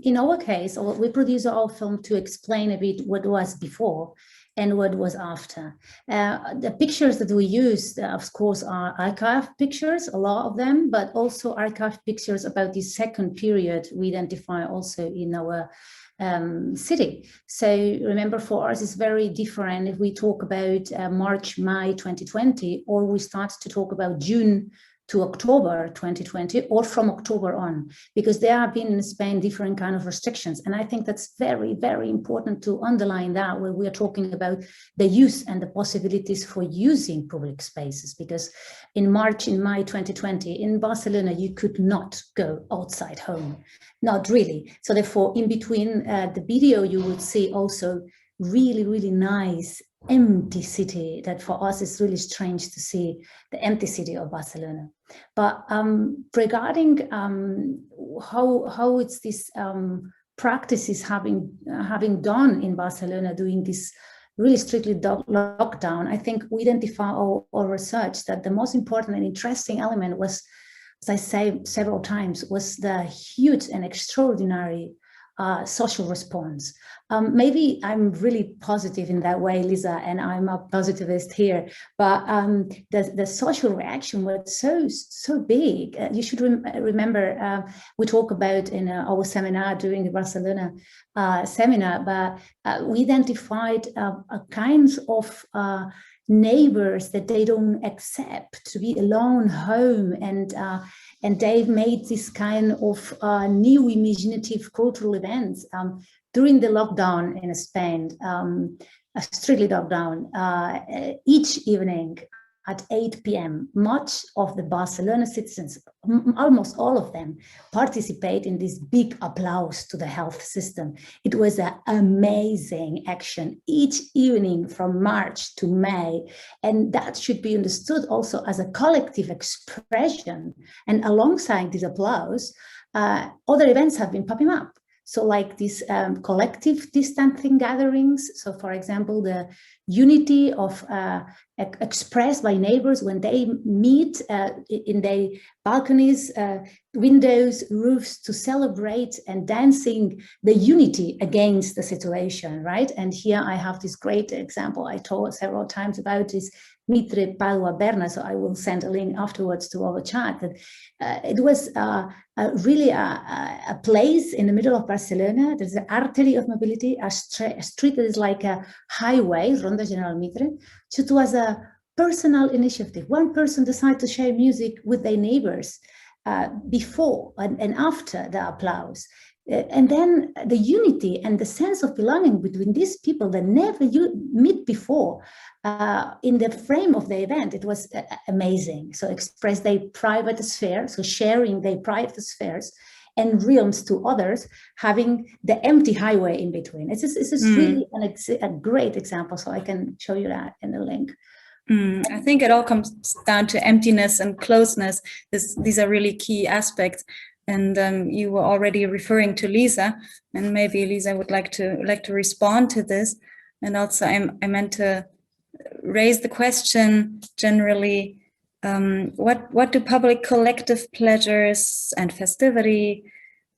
in our case, we produce our film to explain a bit what was before and what was after. The pictures that we used, of course, are archive pictures, a lot of them, but also archive pictures about the second period we identify also in our city. So remember, for us, it's very different if we talk about March, May 2020, or we start to talk about June to October 2020, or from October on, because there have been in Spain different kind of restrictions. And I think that's very, very important to underline that when we are talking about the use and the possibilities for using public spaces, because in March, in May 2020, in Barcelona, you could not go outside home, not really. So therefore, in between the video, you would see also really, really nice empty city that for us is really strange to see the empty city of Barcelona. But regarding how it's this practices having done in Barcelona, doing this really strictly lockdown, I think we identify our research that the most important and interesting element was, as I say several times, was the huge and extraordinary social response. Maybe I'm really positive in that way, Lisa, and I'm a positivist here, but the social reaction was so big. You should remember, we talk about in our seminar during the Barcelona seminar, but we identified a kinds of neighbors that they don't accept to be alone home, and they've made this kind of new imaginative cultural events during the lockdown in Spain, a strictly lockdown. Each evening at 8 p.m., much of the Barcelona citizens, almost all of them, participate in this big applause to the health system. It was an amazing action each evening from March to May, and that should be understood also as a collective expression. And alongside this applause, other events have been popping up. So like these collective distancing gatherings. So for example, the unity of expressed by neighbors when they meet in their balconies, windows, roofs to celebrate and dancing the unity against the situation, right? And here I have this great example I told several times about this Mitre Padua Berna, so I will send a link afterwards to our chat. That it was really a place in the middle of Barcelona. There's an artery of mobility, a street that is like a highway, Ronda General Mitre. So it was a personal initiative. One person decided to share music with their neighbors before and after the applause. And then the unity and the sense of belonging between these people that never meet before in the frame of the event, it was amazing. So express their private sphere, so sharing their private spheres and realms to others, having the empty highway in between. It's really a great example, so I can show you that in the link. I think it all comes down to emptiness and closeness. These are really key aspects. And you were already referring to Lisa, and maybe Lisa would like to respond to this. And also, I meant to raise the question generally: what do public collective pleasures and festivity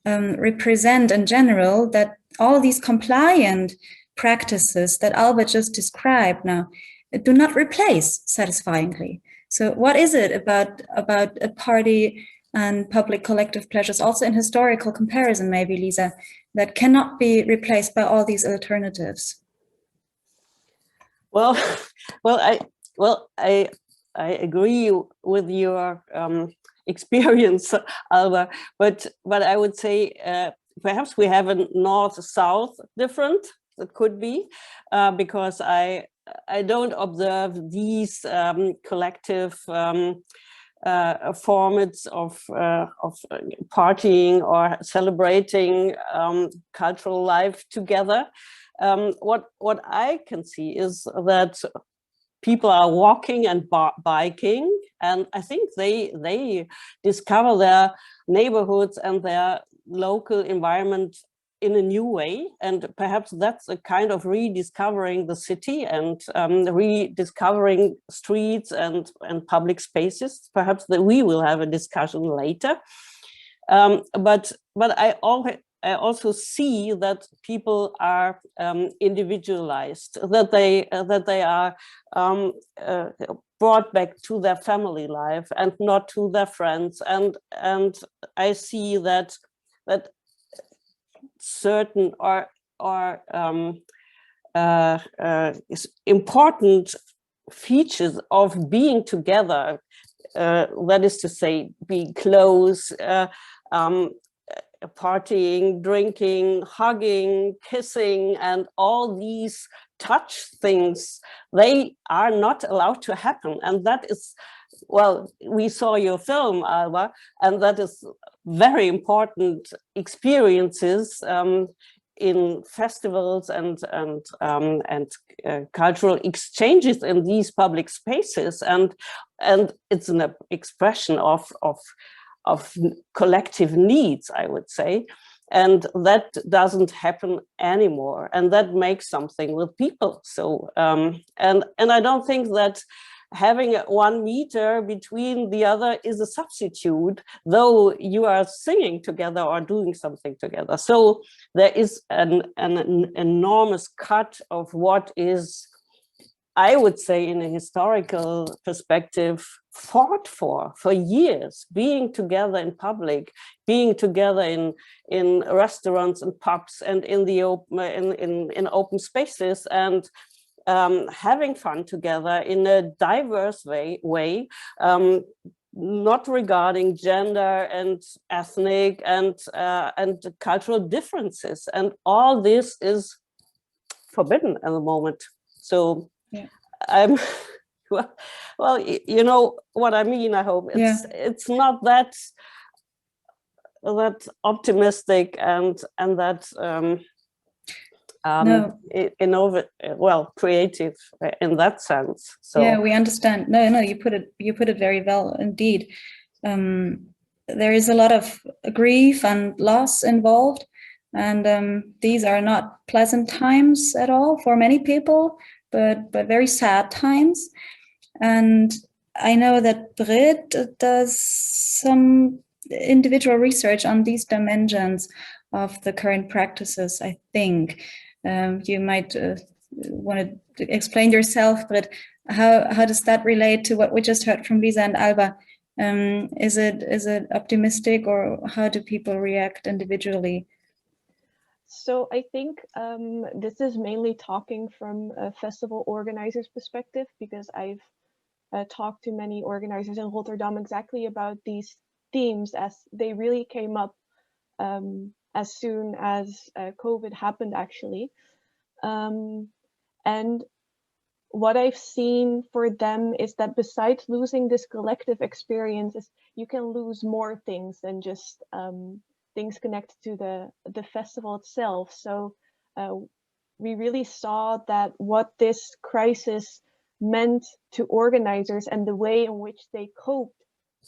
represent in general? That all these compliant practices that Albert just described now do not replace satisfyingly. So, what is it about a party and public collective pleasures, also in historical comparison, maybe, Lisa, that cannot be replaced by all these alternatives? Well, I agree with your experience, Alba, but I would say perhaps we have a north-south difference. It could be because I don't observe these collective formats of partying or celebrating cultural life together. What I can see is that people are walking and biking, and I think they discover their neighborhoods and their local environment in a new way, and perhaps that's a kind of rediscovering the city and rediscovering streets and public spaces. Perhaps that we will have a discussion later. But I also see that people are individualized, that they are brought back to their family life and not to their friends, and I see that certain or important features of being together, that is to say, being close, partying, drinking, hugging, kissing, and all these touch things, they are not allowed to happen. And that is, well, we saw your film, Alba, and that is very important experiences in festivals and cultural exchanges in these public spaces, and it's an expression of collective needs, I would say, and that doesn't happen anymore, and that makes something with people. So and I don't think that having 1 meter between the other is a substitute, though you are singing together or doing something together. So there is an enormous cut of what is, I would say, in a historical perspective, fought for years, being together in public, being together in restaurants and pubs and in the in open spaces, and having fun together in a diverse way, not regarding gender and ethnic and cultural differences, and all this is forbidden at the moment. So yeah. I'm well, you know what I mean. I hope it's not that optimistic and that creative in that sense. So yeah, we understand. No, you put it very well indeed. There is a lot of grief and loss involved, And these are not pleasant times at all for many people, but very sad times. And I know that Britt does some individual research on these dimensions of the current practices, I think. You might want to explain yourself, Britt. How does that relate to what we just heard from Lisa and Alba? Is it optimistic, or how do people react individually? So I think this is mainly talking from a festival organizer's perspective, because I've talked to many organizers in Rotterdam exactly about these themes, as they really came up as soon as COVID happened, actually. And what I've seen for them is that besides losing this collective experiences, you can lose more things than just things connected to the festival itself. So we really saw that what this crisis meant to organizers and the way in which they coped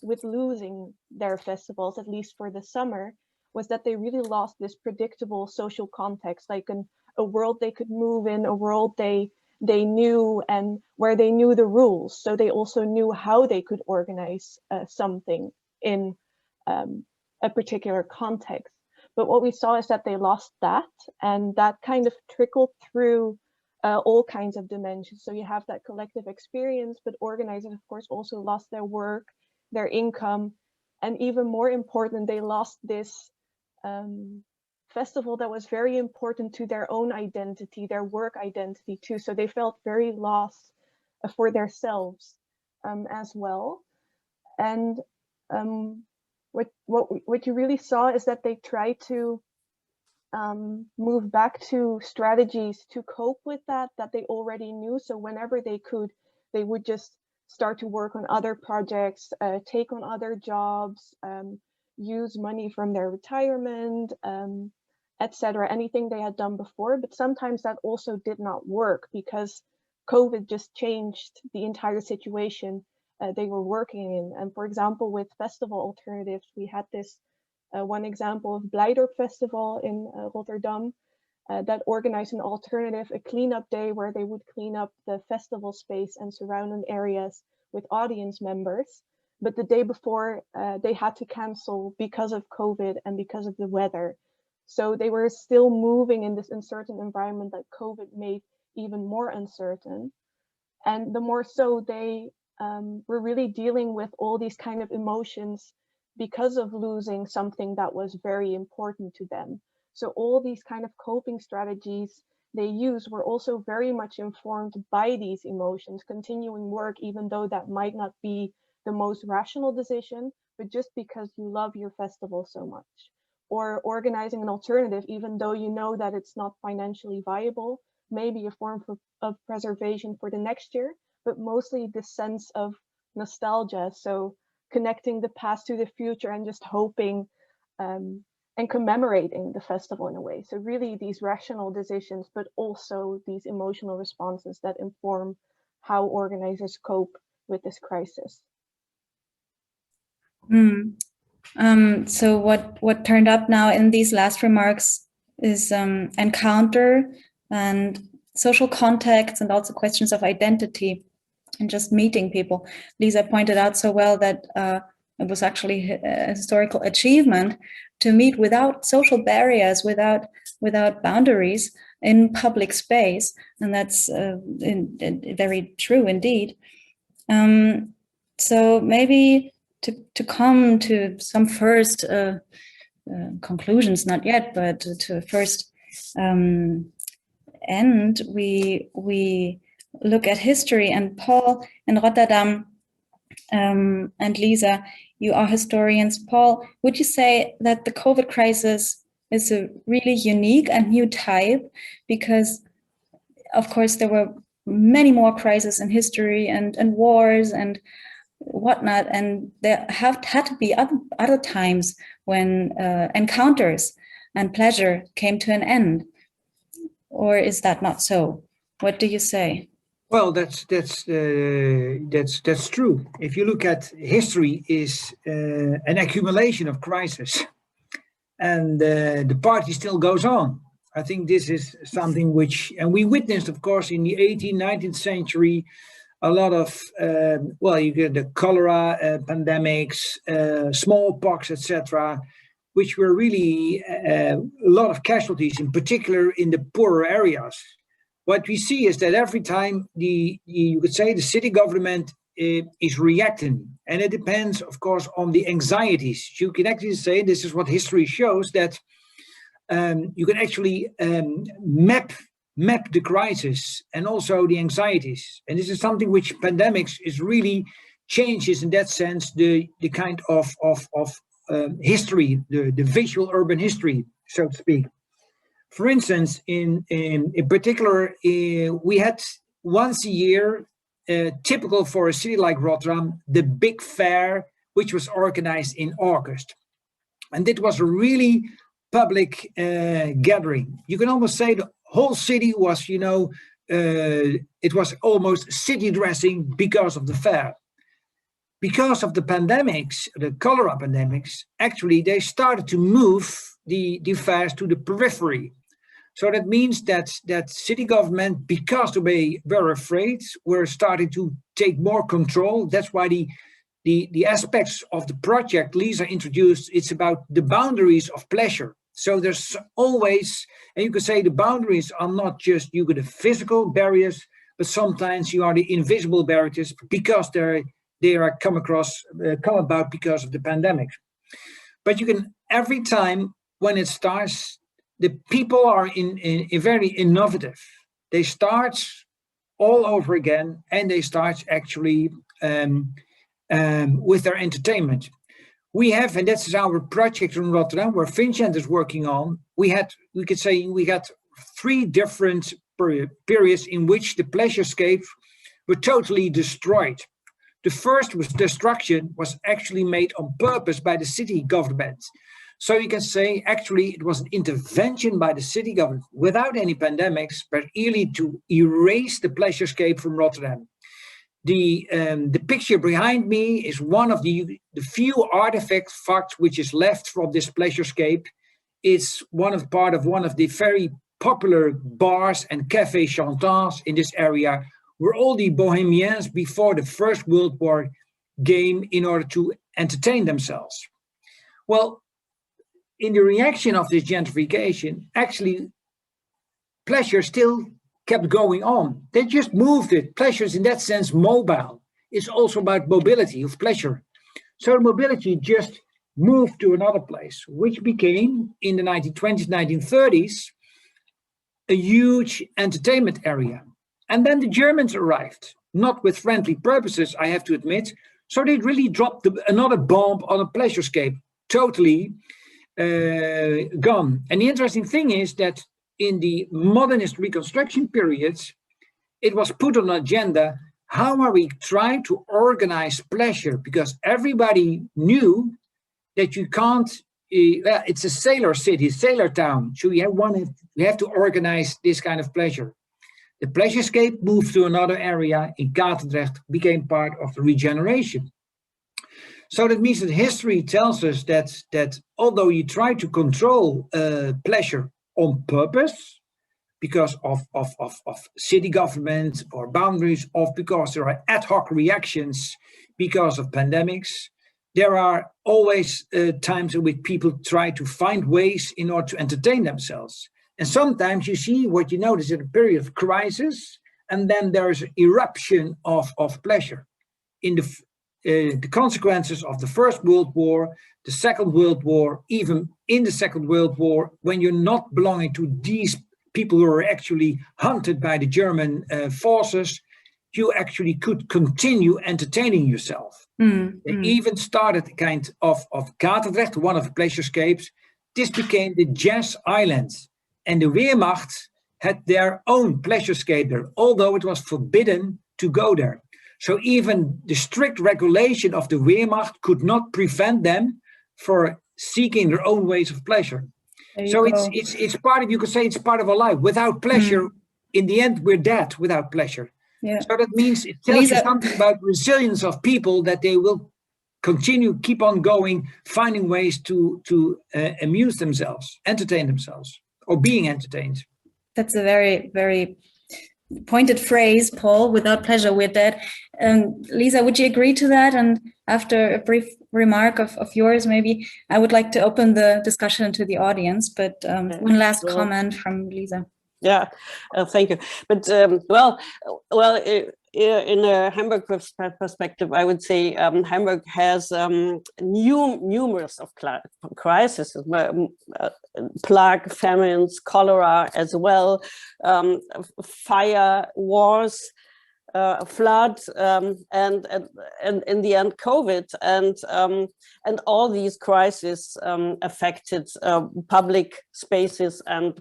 with losing their festivals, at least for the summer, was that they really lost this predictable social context, like a world they could move in, a world they knew, and where they knew the rules. So they also knew how they could organize something in a particular context. But what we saw is that they lost that, and that kind of trickled through all kinds of dimensions. So you have that collective experience, but organizers, of course, also lost their work, their income, and even more important, they lost this festival that was very important to their own identity, their work identity too. So they felt very lost for themselves as well. And what you really saw is that they tried to move back to strategies to cope with that they already knew. So whenever they could, they would just start to work on other projects, take on other jobs, use money from their retirement, etc. Anything they had done before. But sometimes that also did not work because COVID just changed the entire situation they were working in. And for example, with festival alternatives, we had this one example of Blijdorp Festival in Rotterdam that organized an alternative, a cleanup day where they would clean up the festival space and surrounding areas with audience members. But the day before, they had to cancel because of COVID and because of the weather. So they were still moving in this uncertain environment that COVID made even more uncertain. And the more so they were really dealing with all these kind of emotions because of losing something that was very important to them. So all these kind of coping strategies they use were also very much informed by these emotions, continuing work, even though that might not be the most rational decision, but just because you love your festival so much. Or organizing an alternative, even though you know that it's not financially viable, maybe a form of preservation for the next year, but mostly this sense of nostalgia. So connecting the past to the future and just hoping and commemorating the festival in a way. So really these rational decisions, but also these emotional responses that inform how organizers cope with this crisis. So what turned up now in these last remarks is encounter and social contacts, and also questions of identity and just meeting people. Lisa pointed out so well that it was actually a historical achievement to meet without social barriers, without boundaries in public space, and that's very true indeed. So maybe to come to some first conclusions, not yet, but to first end, we look at history. And Paul in Rotterdam and Lisa, you are historians. Paul, would you say that the COVID crisis is a really unique and new type? Because, of course, there were many more crises in history and wars and whatnot, and there had to be other times when encounters and pleasure came to an end. Or is that not so? What do you say? Well, that's true. If you look at history, is an accumulation of crises. and the party still goes on. I think this is something which, and we witnessed, of course, in the 18th, 19th century, a lot of, well, you get the cholera pandemics, smallpox, etc., which were really a lot of casualties, in particular in the poorer areas. What we see is that every time you could say the city government is reacting, and it depends, of course, on the anxieties. You can actually say, this is what history shows, that you can actually map the crisis and also the anxieties. And this is something which pandemics is really changes in that sense, the kind of history, the visual urban history, so to speak. For instance, in particular, we had once a year, typical for a city like Rotterdam, the big fair, which was organized in August. And it was a really public gathering. You can almost say the whole city was, you know, it was almost city dressing because of the fair. Because of the pandemics, the cholera pandemics, actually they started to move the fairs to the periphery. So that means that city government, because they were afraid, were starting to take more control. That's why the aspects of the project Lisa introduced, it's about the boundaries of pleasure. So there's always, and you could say the boundaries are not just you got the physical barriers, but sometimes you are the invisible barriers because they are come about because of the pandemic. But you can, every time when it starts, the people are in very innovative. They start all over again, and they start actually with their entertainment. We have, and that's our project in Rotterdam, where Vincent is working on. We could say we got 3 different periods in which the pleasurescapes were totally destroyed. The first destruction was actually made on purpose by the city government. So you can say actually it was an intervention by the city government without any pandemics, but really to erase the pleasurescape from Rotterdam. The picture behind me is one of the few artifacts which is left from this pleasurescape. It's part of one of the very popular bars and café chantants in this area, where all the bohemians before the First World War came in order to entertain themselves. Well, in the reaction of this gentrification, actually pleasure still kept going on. They just moved it. Pleasure is in that sense mobile. It's also about mobility of pleasure. So mobility just moved to another place, which became in the 1920s, 1930s, a huge entertainment area. And then the Germans arrived, not with friendly purposes, I have to admit. So they really dropped another bomb on a pleasurescape, totally gone. And the interesting thing is that in the modernist reconstruction periods, it was put on an agenda, how are we trying to organize pleasure? Because everybody knew that you can't, it's a sailor city, sailor town. So we have to organize this kind of pleasure. The pleasurescape moved to another area in Katendrecht, became part of the regeneration. So that means that history tells us that although you try to control pleasure on purpose, because of city government or boundaries, because there are ad hoc reactions because of pandemics, there are always times in which people try to find ways in order to entertain themselves. And sometimes you see what you notice in a period of crisis, and then there is an eruption of pleasure. In the consequences of the First World War, the Second World War, even in the Second World War, when you're not belonging to these people who are actually hunted by the German forces, you actually could continue entertaining yourself. They even started a kind of Katendrecht, one of the pleasurescapes. This became the Jazz Islands. And the Wehrmacht had their own pleasurescape there, although it was forbidden to go there. So even the strict regulation of the Wehrmacht could not prevent them for seeking their own ways of pleasure. So it's part of, you could say it's part of our life. Without pleasure, in the end, we're dead without pleasure. Yeah. So that means it tells you something about resilience of people, that they will keep on going, finding ways to amuse themselves, entertain themselves, or being entertained. That's a very, very pointed phrase, Paul. Without pleasure, we're dead. Lisa, would you agree to that? And after a brief remark of yours, maybe I would like to open the discussion to the audience, but one last comment from Lisa. Yeah, thank you. But in a Hamburg perspective, I would say Hamburg has numerous of crises, plague, famines, cholera as well, fire, wars, flood, and in the end COVID, and all these crises affected public spaces and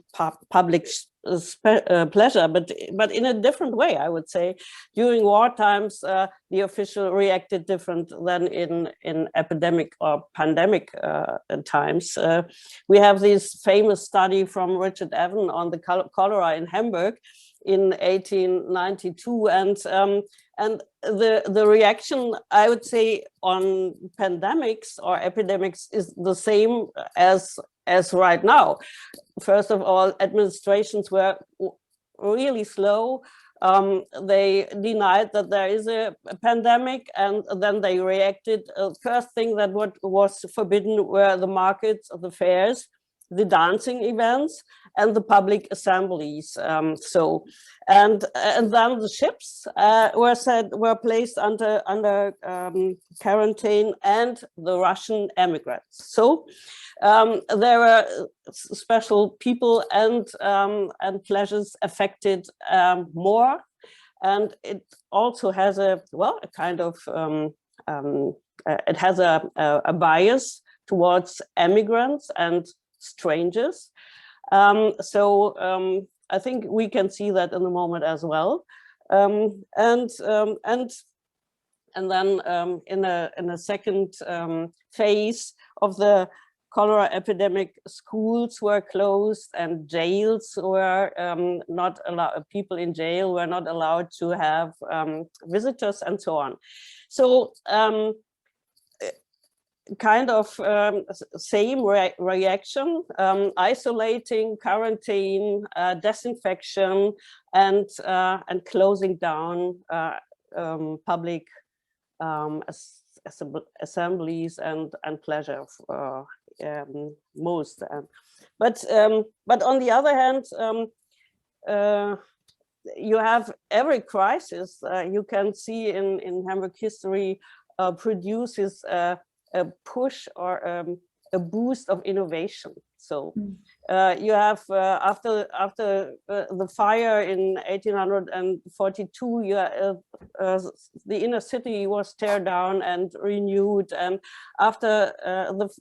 public pleasure, but in a different way, I would say. During war times, the official reacted different than in epidemic or pandemic times. We have this famous study from Richard Evan on the cholera in Hamburg in 1892, and the reaction, I would say, on pandemics or epidemics is the same as right now. First of all, administrations were really slow. They denied that there is a pandemic, and then they reacted. First thing that was forbidden were the markets, the fairs, the dancing events, and the public assemblies. And then the ships were placed under quarantine, and the Russian emigrants. So there were special people and pleasures affected more, and it also has a kind of it has a bias towards immigrants and strangers. I think we can see that in the moment as well, and then in a second phase of the cholera epidemic, schools were closed and jails were not allowed. People in jail were not allowed to have visitors and so on. So kind of same reaction, isolating, quarantine, disinfection, and closing down public assemblies and pleasure most. But on the other hand, you have every crisis you can see in Hamburg history produces a push or a boost of innovation. So you have after the fire in 1842, the inner city was teared down and renewed, and after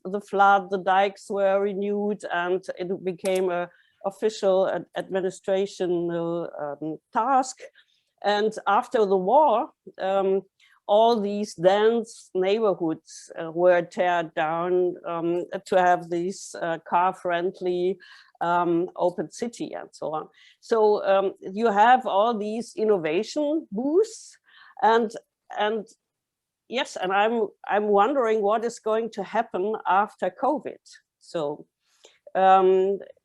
the flood, the dikes were renewed, and it became a official administration task. And after the war, all these dense neighborhoods were teared down to have this car-friendly open city and so on. So you have all these innovation boosts, and yes, and I'm wondering what is going to happen after COVID. So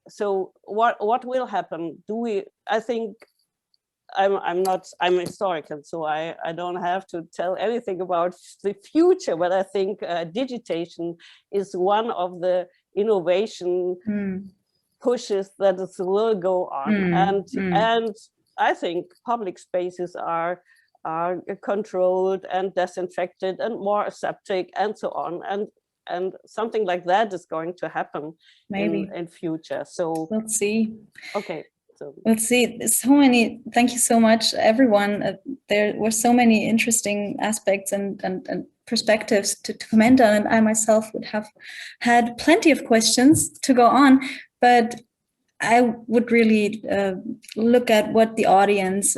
so what will happen? I think I'm a historian, so I don't have to tell anything about the future, but I think digitation is one of the innovation pushes that will go on, and I think public spaces are controlled and disinfected and more aseptic and so on, and something like that is going to happen maybe in future. So let's see. Okay. So let's see, so many, thank you so much, everyone. There were so many interesting aspects and perspectives to comment on, and I myself would have had plenty of questions to go on, but I would really look at what the audience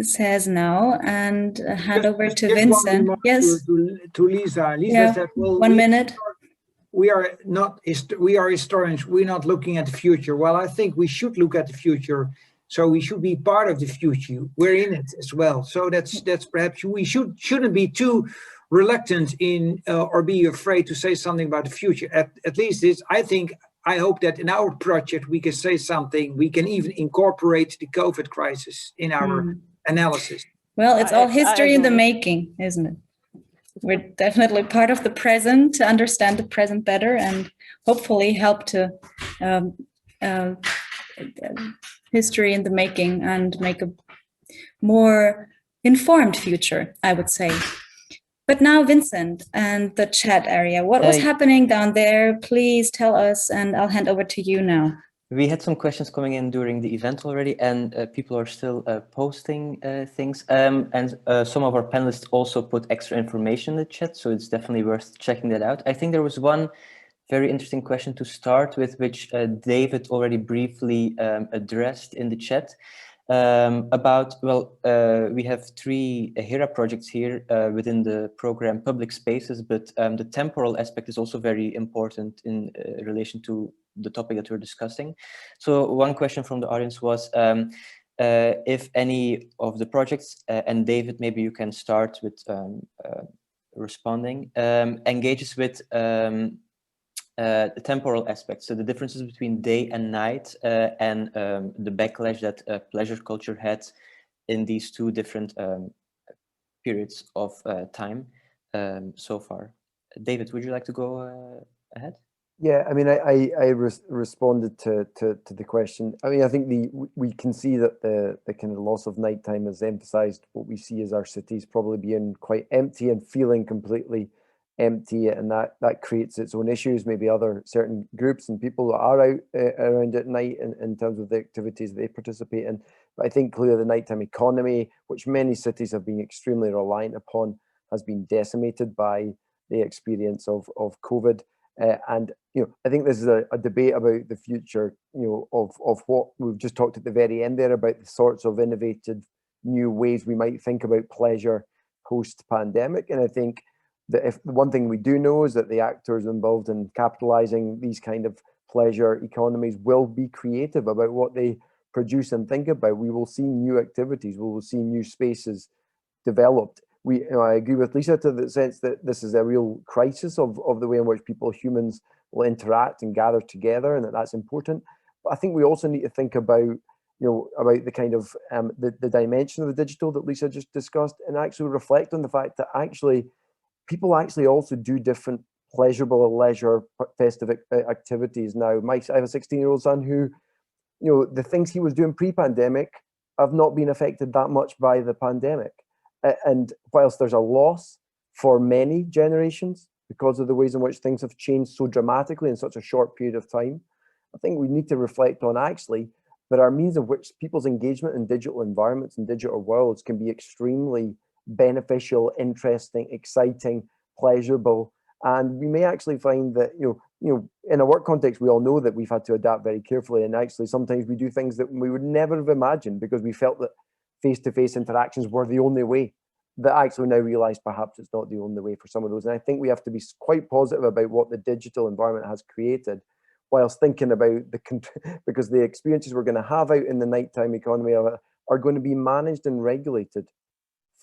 says now and hand over to Vincent. Yes. To Lisa. Lisa yeah. said, well, 1 minute. We are historians. We're not looking at the future. Well, I think we should look at the future. So we should be part of the future. We're in it as well. So that's perhaps we shouldn't be too reluctant in or be afraid to say something about the future. At least I hope that in our project we can say something. We can even incorporate the COVID crisis in our analysis. Well, it's all history in the making, isn't it? We're definitely part of the present to understand the present better and hopefully help to history in the making and make a more informed future, I would say. But now, Vincent, and the chat area, what was happening down there? Please tell us, and I'll hand over to you now. We had some questions coming in during the event already, and people are still posting things. And some of our panelists also put extra information in the chat, so it's definitely worth checking that out. I think there was one very interesting question to start with, which David already briefly addressed in the chat. About, well, we have 3 HERA projects here within the program Public Spaces, but the temporal aspect is also very important in relation to the topic that we're discussing. So one question from the audience was if any of the projects, and David, maybe you can start with responding, engages with the temporal aspect, so the differences between day and night, and the backlash that pleasure culture had in these 2 different periods of time so far. David, would you like to go ahead? Yeah, I mean, I responded to the question. I mean, I think we can see that the kind of loss of nighttime has emphasized what we see as our cities probably being quite empty and feeling completely empty, and that creates its own issues. Maybe other certain groups and people that are out around at night in terms of the activities they participate in. But I think clearly the nighttime economy, which many cities have been extremely reliant upon, has been decimated by the experience of COVID. And I think this is a debate about the future, of what we've just talked at the very end there about the sorts of innovative new ways we might think about pleasure post-pandemic. And I think that if the one thing we do know is that the actors involved in capitalizing these kind of pleasure economies will be creative about what they produce and think about. We will see new activities, we will see new spaces developed. I agree with Lisa to the sense that this is a real crisis of the way in which humans will interact and gather together, and that's important. But I think we also need to think about, about the kind of the dimension of the digital that Lisa just discussed, and actually reflect on the fact that people also do different pleasurable, leisure, festive activities now. I have a 16-year-old son who, the things he was doing pre-pandemic have not been affected that much by the pandemic. And whilst there's a loss for many generations because of the ways in which things have changed so dramatically in such a short period of time, I think we need to reflect on actually there are means of which people's engagement in digital environments and digital worlds can be extremely beneficial, interesting, exciting, pleasurable. And we may actually find that, in a work context, we all know that we've had to adapt very carefully. And actually, sometimes we do things that we would never have imagined because we felt that face-to-face interactions were the only way, that I actually now realize perhaps it's not the only way for some of those. And I think we have to be quite positive about what the digital environment has created, whilst thinking about because the experiences we're going to have out in the nighttime economy are going to be managed and regulated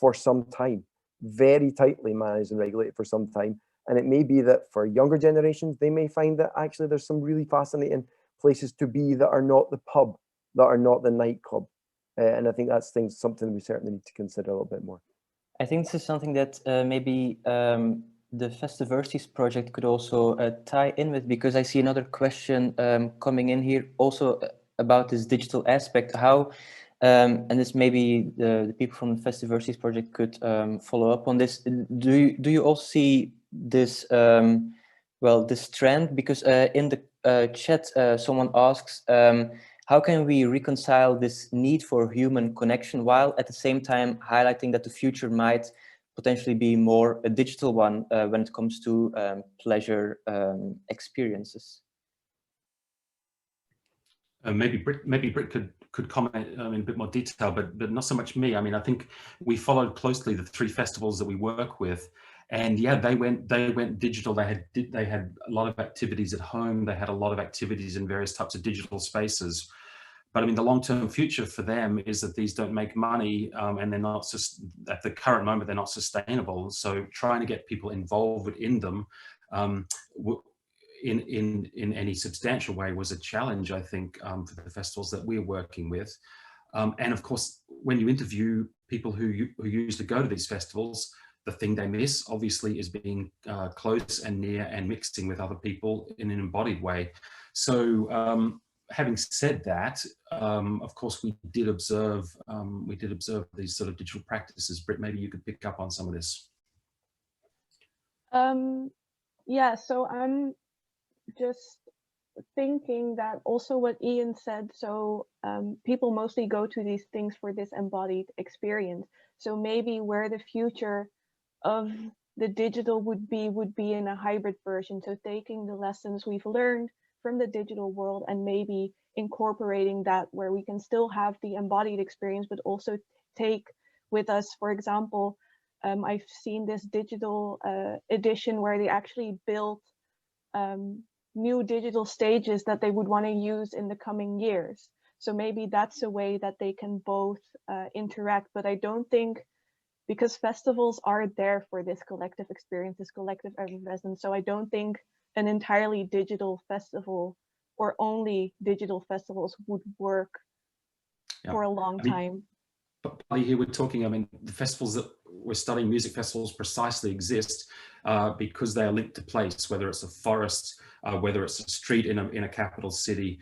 for some time, very tightly managed and regulated for some time. And it may be that for younger generations, they may find that actually there's some really fascinating places to be that are not the pub, that are not the nightclub. And I think that's something we certainly need to consider a little bit more. I think this is something that maybe the Festiversities project could also tie in with, because I see another question coming in here also about this digital aspect. How, and this maybe the people from the Festiversities project could follow up on this. Do you also see this, this trend? Because in the chat, someone asks, how can we reconcile this need for human connection while at the same time highlighting that the future might potentially be more a digital one when it comes to pleasure experiences? Maybe Britt could comment in a bit more detail, but not so much me. I mean, I think we followed closely the 3 festivals that we work with, and yeah, they went digital. They had a lot of activities at home. They had a lot of activities in various types of digital spaces. But I mean, the long-term future for them is that these don't make money, and they're not just at the current moment, they're not sustainable. So trying to get people involved in them in any substantial way was a challenge, I think, for the festivals that we're working with. And of course, when you interview people who usually go to these festivals, the thing they miss, obviously, is being close and near and mixing with other people in an embodied way. So having said that, of course, we did observe these sort of digital practices. Britt, maybe you could pick up on some of this. Yeah, so I'm just thinking that also what Ian said, so people mostly go to these things for this embodied experience. So maybe where the future of the digital would be in a hybrid version. So taking the lessons we've learned from the digital world and maybe incorporating that where we can still have the embodied experience, but also take with us, for example, I've seen this digital edition where they actually built new digital stages that they would want to use in the coming years. So maybe that's a way that they can both interact, but I don't think, because festivals are there for this collective experience, this collective effervescence. So I don't think an entirely digital festival or only digital festivals would work for a long time. But here we're talking, I mean, the festivals that we're studying, music festivals, precisely exist because they are linked to place, whether it's a forest, whether it's a street in a capital city,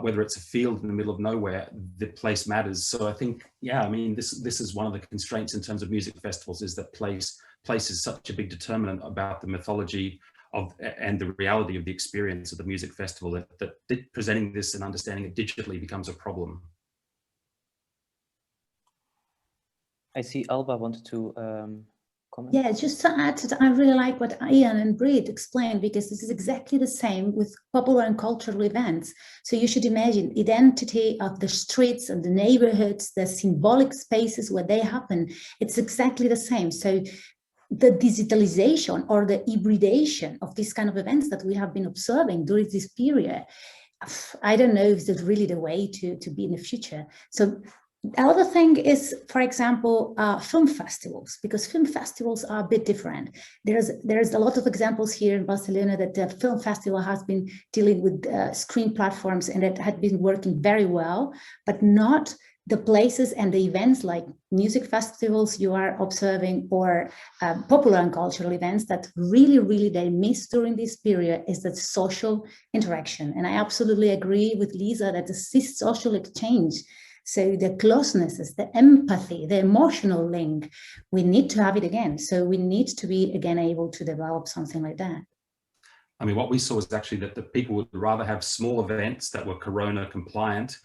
whether it's a field in the middle of nowhere, the place matters. So I think, yeah, I mean, this is one of the constraints in terms of music festivals, is that place is such a big determinant about the mythology of and the reality of the experience of the music festival, that presenting this and understanding it digitally becomes a problem. I see Alba wanted to comment. Yeah, just to add to that, I really like what Ian and Britt explained, because this is exactly the same with popular and cultural events. So you should imagine identity of the streets and the neighborhoods, the symbolic spaces where they happen. It's exactly the same. So the digitalization or the hybridation of these kind of events that we have been observing during this period, I don't know if it's really the way to be in the future. So the other thing is, for example, film festivals, because film festivals are a bit different. There's a lot of examples here in Barcelona that the film festival has been dealing with screen platforms, and it had been working very well, but not the places and the events like music festivals you are observing, or popular and cultural events that really they miss during this period, is that social interaction. And I absolutely agree with Lisa that this social exchange, so the closenesses, the empathy, the emotional link, we need to have it again. So we need to be again able to develop something like that. I mean, what we saw is actually that the people would rather have small events that were Corona compliant,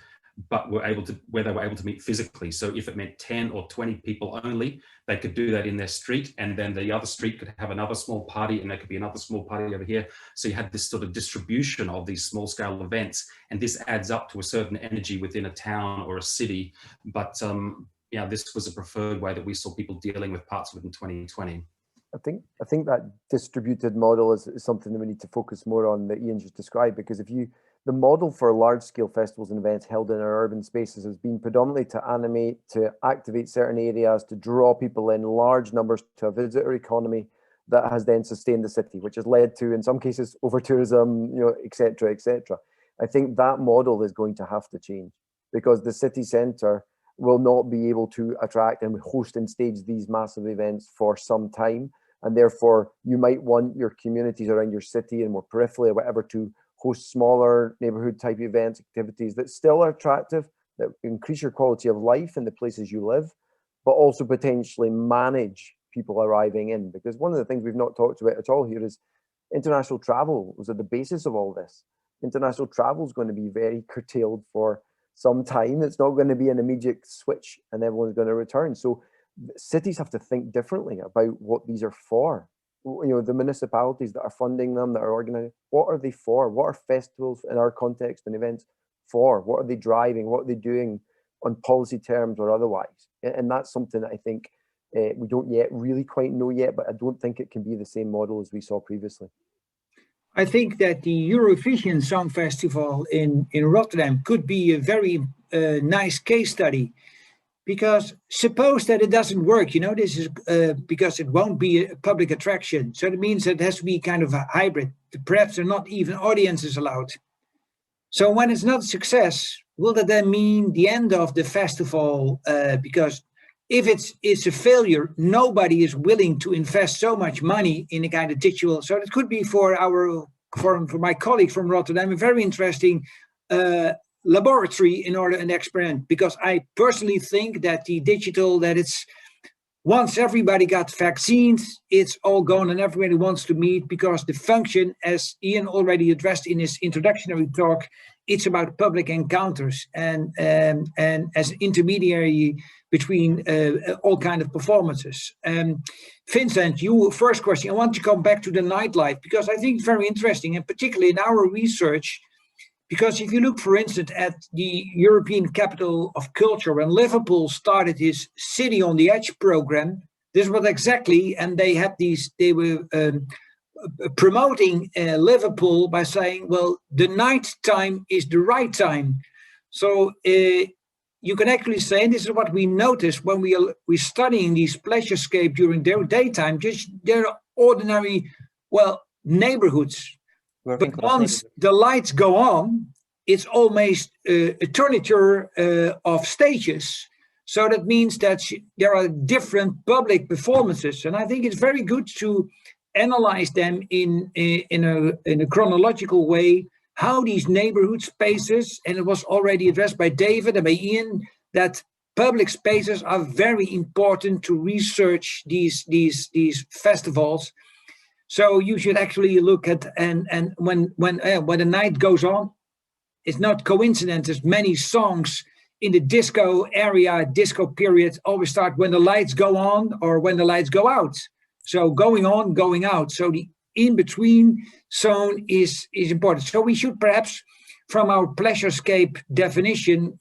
but where they were able to meet physically. So if it meant 10 or 20 people only, they could do that in their street, and then the other street could have another small party, and there could be another small party over here. So you had this sort of distribution of these small scale events, and this adds up to a certain energy within a town or a city. But yeah, this was a preferred way that we saw people dealing with parts of it in 2020. I think that distributed model is something that we need to focus more on, that Ian just described, because the model for large-scale festivals and events held in our urban spaces has been predominantly to animate, to activate certain areas, to draw people in large numbers to a visitor economy that has then sustained the city, which has led to, in some cases, over-tourism, et cetera, et cetera. I think that model is going to have to change, because the city centre will not be able to attract and host and stage these massive events for some time. And therefore, you might want your communities around your city and more peripherally or whatever to host smaller neighborhood type events, activities that still are attractive, that increase your quality of life in the places you live, but also potentially manage people arriving in. Because one of the things we've not talked about at all here is international travel was at the basis of all this. International travel is going to be very curtailed for some time. It's not going to be an immediate switch and everyone's going to return. So cities have to think differently about what these are for. The municipalities that are funding them, that are organizing, what are they for? What are festivals in our context and events for? What are they driving? What are they doing on policy terms or otherwise? And that's something that I think we don't yet really quite know yet, but I don't think it can be the same model as we saw previously. I think that the Eurovision Song Festival in Rotterdam could be a very nice case study. Because suppose that it doesn't work, you know, this is because it won't be a public attraction. So it means that it has to be kind of a hybrid. Perhaps there are not even audiences allowed. So when it's not a success, will that then mean the end of the festival? Because if it's a failure, nobody is willing to invest so much money in a kind of digital. So it could be for my colleagues from Rotterdam, a very interesting laboratory in order an experiment, because I personally think that the digital, that it's once everybody got vaccines, it's all gone and everybody wants to meet, because the function, as Ian already addressed in his introductory talk, it's about public encounters and as an intermediary between all kind of performances. Vincent, you first question, I want to come back to the nightlife, because I think it's very interesting, and particularly in our research. Because if you look, for instance, at the European Capital of Culture, when Liverpool started his City on the Edge program, this was exactly, and they were promoting Liverpool by saying, well, the night time is the right time. So you can actually say, and this is what we notice when we're studying these pleasurescapes during their daytime, just they're ordinary, well, neighborhoods. But once the lights go on, it's almost a turniture of stages. So that means that there are different public performances. And I think it's very good to analyze them in a chronological way, how these neighborhood spaces, and it was already addressed by David and by Ian, that public spaces are very important to research these festivals. So you should actually look at, and when the night goes on, it's not coincidence. There's many songs in the disco area, disco period, always start when the lights go on or when the lights go out. So going on, going out. So the in-between zone is important. So we should perhaps, from our pleasurescape definition,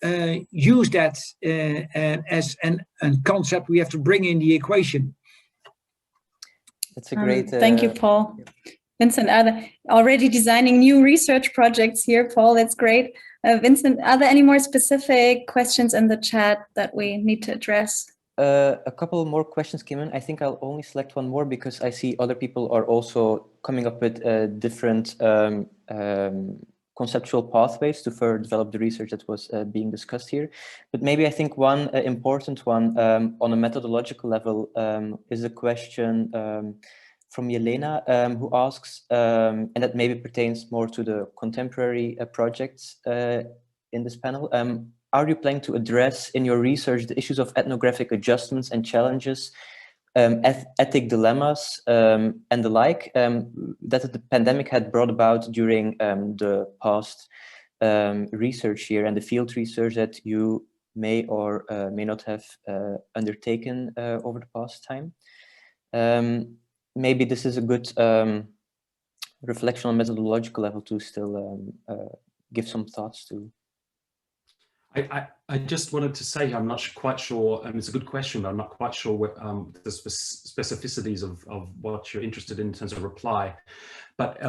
use that as a concept we have to bring in the equation. That's a great. Thank you, Paul. Vincent, are there already designing new research projects here, Paul? That's great. Vincent, are there any more specific questions in the chat that we need to address? A couple more questions came in. I think I'll only select one more because I see other people are also coming up with different conceptual pathways to further develop the research that was being discussed here. But maybe I think one important one on a methodological level is a question from Yelena, who asks, and that maybe pertains more to the contemporary projects in this panel. Are you planning to address in your research the issues of ethnographic adjustments and challenges, ethic dilemmas, and the like, that the pandemic had brought about during the past research here and the field research that you may or may not have undertaken over the past time? Maybe this is a good reflection on methodological level to still give some thoughts to. I just wanted to say I'm not quite sure, and it's a good question, but I'm not quite sure what the specificities of what you're interested in terms of reply. But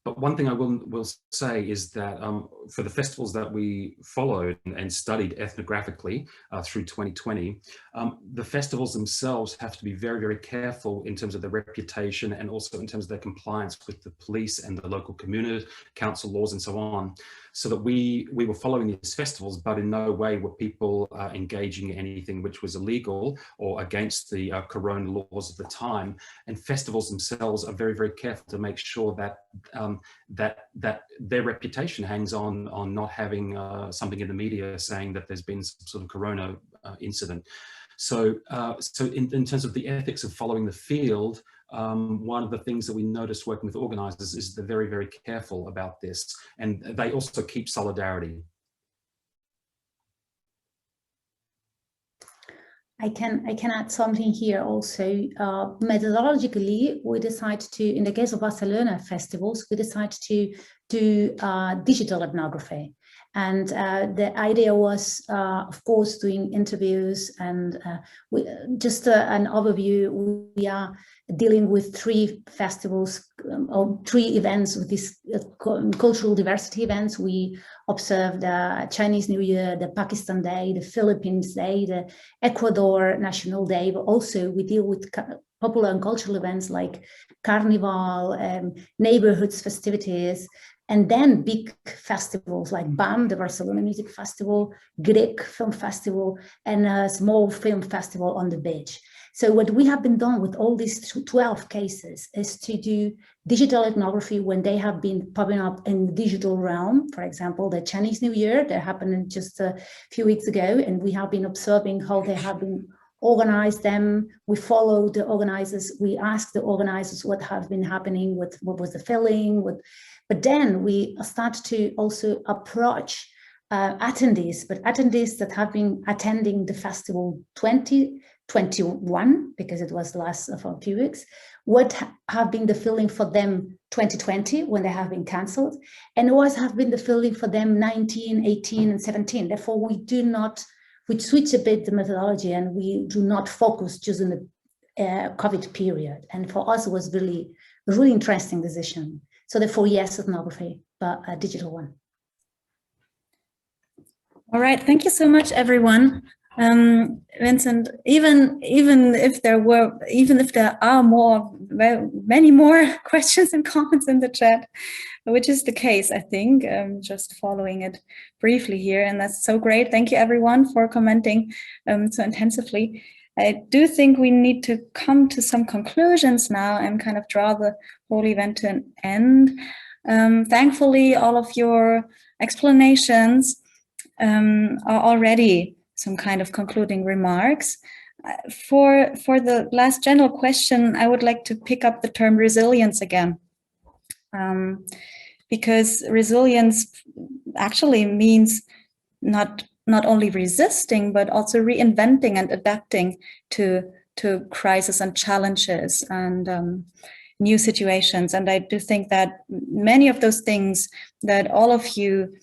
one thing I will say is that for the festivals that we followed and studied ethnographically through 2020, the festivals themselves have to be very, very careful in terms of their reputation and also in terms of their compliance with the police and the local community council laws and so on. So that we were following these festivals, but in no way were people engaging in anything which was illegal or against the corona laws of the time. And festivals themselves are very, very careful to make sure that that their reputation hangs on not having something in the media saying that there's been some sort of corona incident. So in terms of the ethics of following the field, one of the things that we noticed working with organizers is they're very, very careful about this, and they also keep solidarity. I can add something here also. Methodologically, we decide to, in the case of Barcelona festivals, we decide to do digital ethnography. And the idea was, of course, doing interviews and just an overview. We are dealing with 3 festivals or 3 events with these cultural diversity events. We observed the Chinese New Year, the Pakistan Day, the Philippines Day, the Ecuador National Day, but also we deal with popular and cultural events like Carnival, neighborhoods, festivities, and then big festivals like BAM, the Barcelona Music Festival, Greek Film Festival, and a small film festival on the beach. So what we have been done with all these 12 cases is to do digital ethnography when they have been popping up in the digital realm. For example, the Chinese New Year, that happened just a few weeks ago, and we have been observing how they have been organize them. We follow the organizers. We ask the organizers what have been happening, what was the feeling. But then we start to also approach attendees, but attendees that have been attending the festival 2021, because it was last for a few weeks, what have been the feeling for them 2020 when they have been cancelled, and what have been the feeling for them 19, 18, and 17. Therefore, we switch a bit the methodology, and we do not focus just on the COVID period. And for us, it was really a really interesting decision. So therefore, yes, ethnography, but a digital one. All right, thank you so much, everyone. Vincent, even if there are many more questions and comments in the chat, which is the case, I think, just following it briefly here, and that's so great. Thank you, everyone, for commenting so intensively. I do think we need to come to some conclusions now and kind of draw the whole event to an end. Thankfully, all of your explanations are already some kind of concluding remarks. For the last general question, I would like to pick up the term resilience again, because resilience actually means not only resisting, but also reinventing and adapting to crises and challenges and new situations. And I do think that many of those things that all of you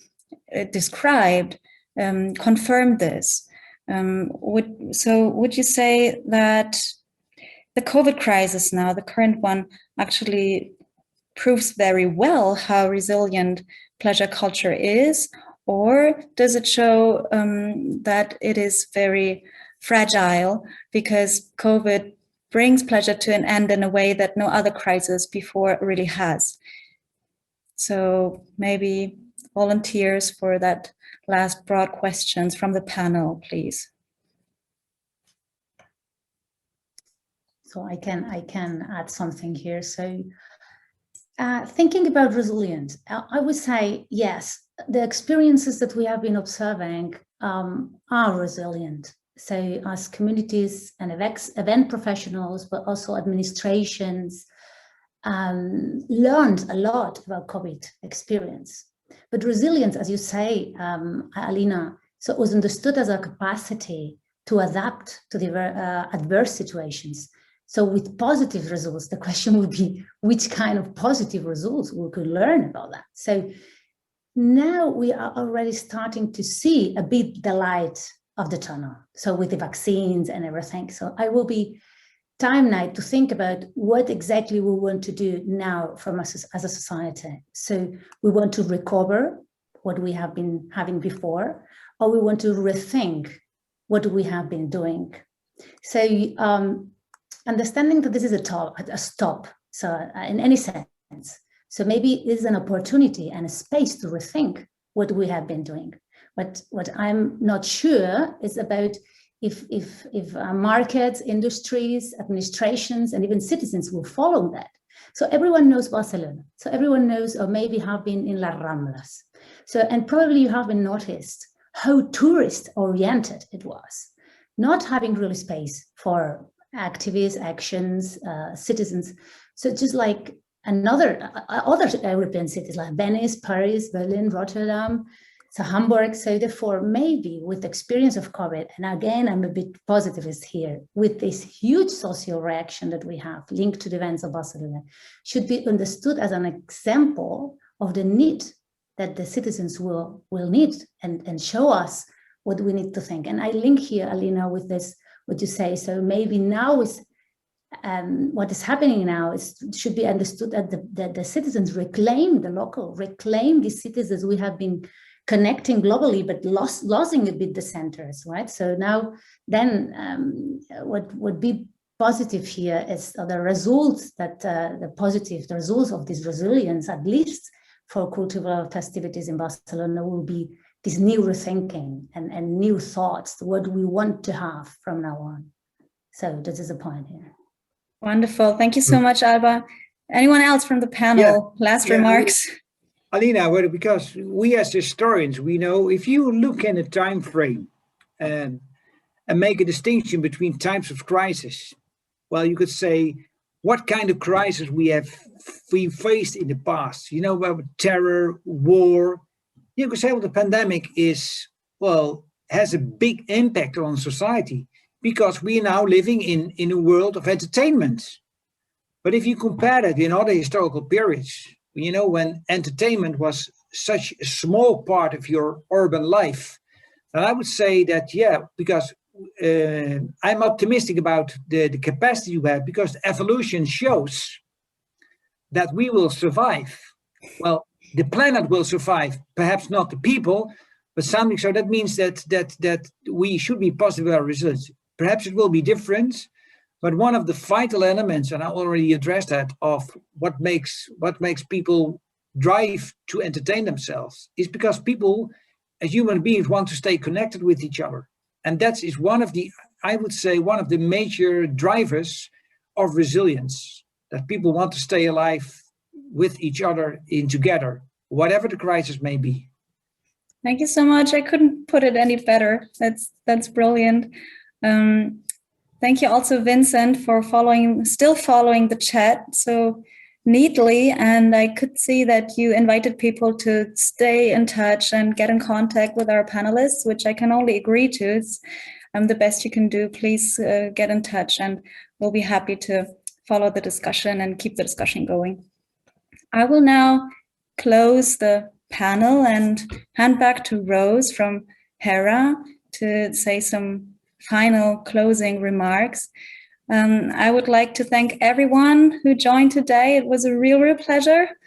described confirm this. Would you say that the COVID crisis now, the current one, actually proves very well how resilient pleasure culture is? Or does it show that it is very fragile because COVID brings pleasure to an end in a way that no other crisis before really has? So maybe volunteers for that last broad questions from the panel, please. So I can add something here. So thinking about resilience, I would say, yes, the experiences that we have been observing are resilient. So as communities and event professionals, but also administrations, learned a lot about COVID experience. But resilience, as you say, Alina, so it was understood as a capacity to adapt to the adverse situations. So with positive results, the question would be, which kind of positive results we could learn about that? So now we are already starting to see a bit the light of the tunnel. So with the vaccines and everything. So I will be time now to think about what exactly we want to do now from us as a society. So we want to recover what we have been having before, or we want to rethink what we have been doing. So understanding that this is a stop, so in any sense. So maybe it is an opportunity and a space to rethink what we have been doing. But what I'm not sure is about if markets, industries, administrations, and even citizens will follow that. So everyone knows Barcelona. So everyone knows, or maybe have been in Las Ramblas. So, and probably you haven't noticed how tourist-oriented it was, not having really space for activists, actions, citizens. So just like other European cities like Venice, Paris, Berlin, Rotterdam, so Hamburg. So therefore, maybe with the experience of COVID, and again, I'm a bit positivist here, with this huge social reaction that we have linked to the events of Barcelona, should be understood as an example of the need that the citizens will need and show us what we need to think. And I link here, Alina, with this, what you say. So maybe now is what is happening now should be understood that the citizens reclaim the local, reclaim these citizens we have been connecting globally, but losing a bit the centers, right? So now then what would be positive here is the results that the results of this resilience, at least for cultural festivities in Barcelona, will be this new rethinking and new thoughts, what we want to have from now on. So this is a point here. Wonderful. Thank you so much, Alba. Anyone else from the panel? Last remarks? Alina, well, because we as historians, we know if you look in a time frame and make a distinction between types of crisis, well, you could say what kind of crisis we faced in the past, you know, about terror, war. You could say, well, the pandemic has a big impact on society, because we are now living in a world of entertainment. But if you compare that in other historical periods, you know, when entertainment was such a small part of your urban life, then I would say that, yeah, because I'm optimistic about the capacity you have, because evolution shows that we will survive. Well, the planet will survive, perhaps not the people, but something. So that means that we should be positive about resilience. Perhaps it will be different, but one of the vital elements, and I already addressed that, of what makes people drive to entertain themselves is because people, as human beings, want to stay connected with each other. And that is one of the, I would say, one of the major drivers of resilience, that people want to stay alive with each other together, whatever the crisis may be. Thank you so much. I couldn't put it any better. That's brilliant. Thank you also, Vincent, for still following the chat so neatly. And I could see that you invited people to stay in touch and get in contact with our panelists, which I can only agree to. It's the best you can do. Please get in touch, and we'll be happy to follow the discussion and keep the discussion going. I will now close the panel and hand back to Rose from HERA to say some final closing remarks. I would like to thank everyone who joined today. It was a real pleasure.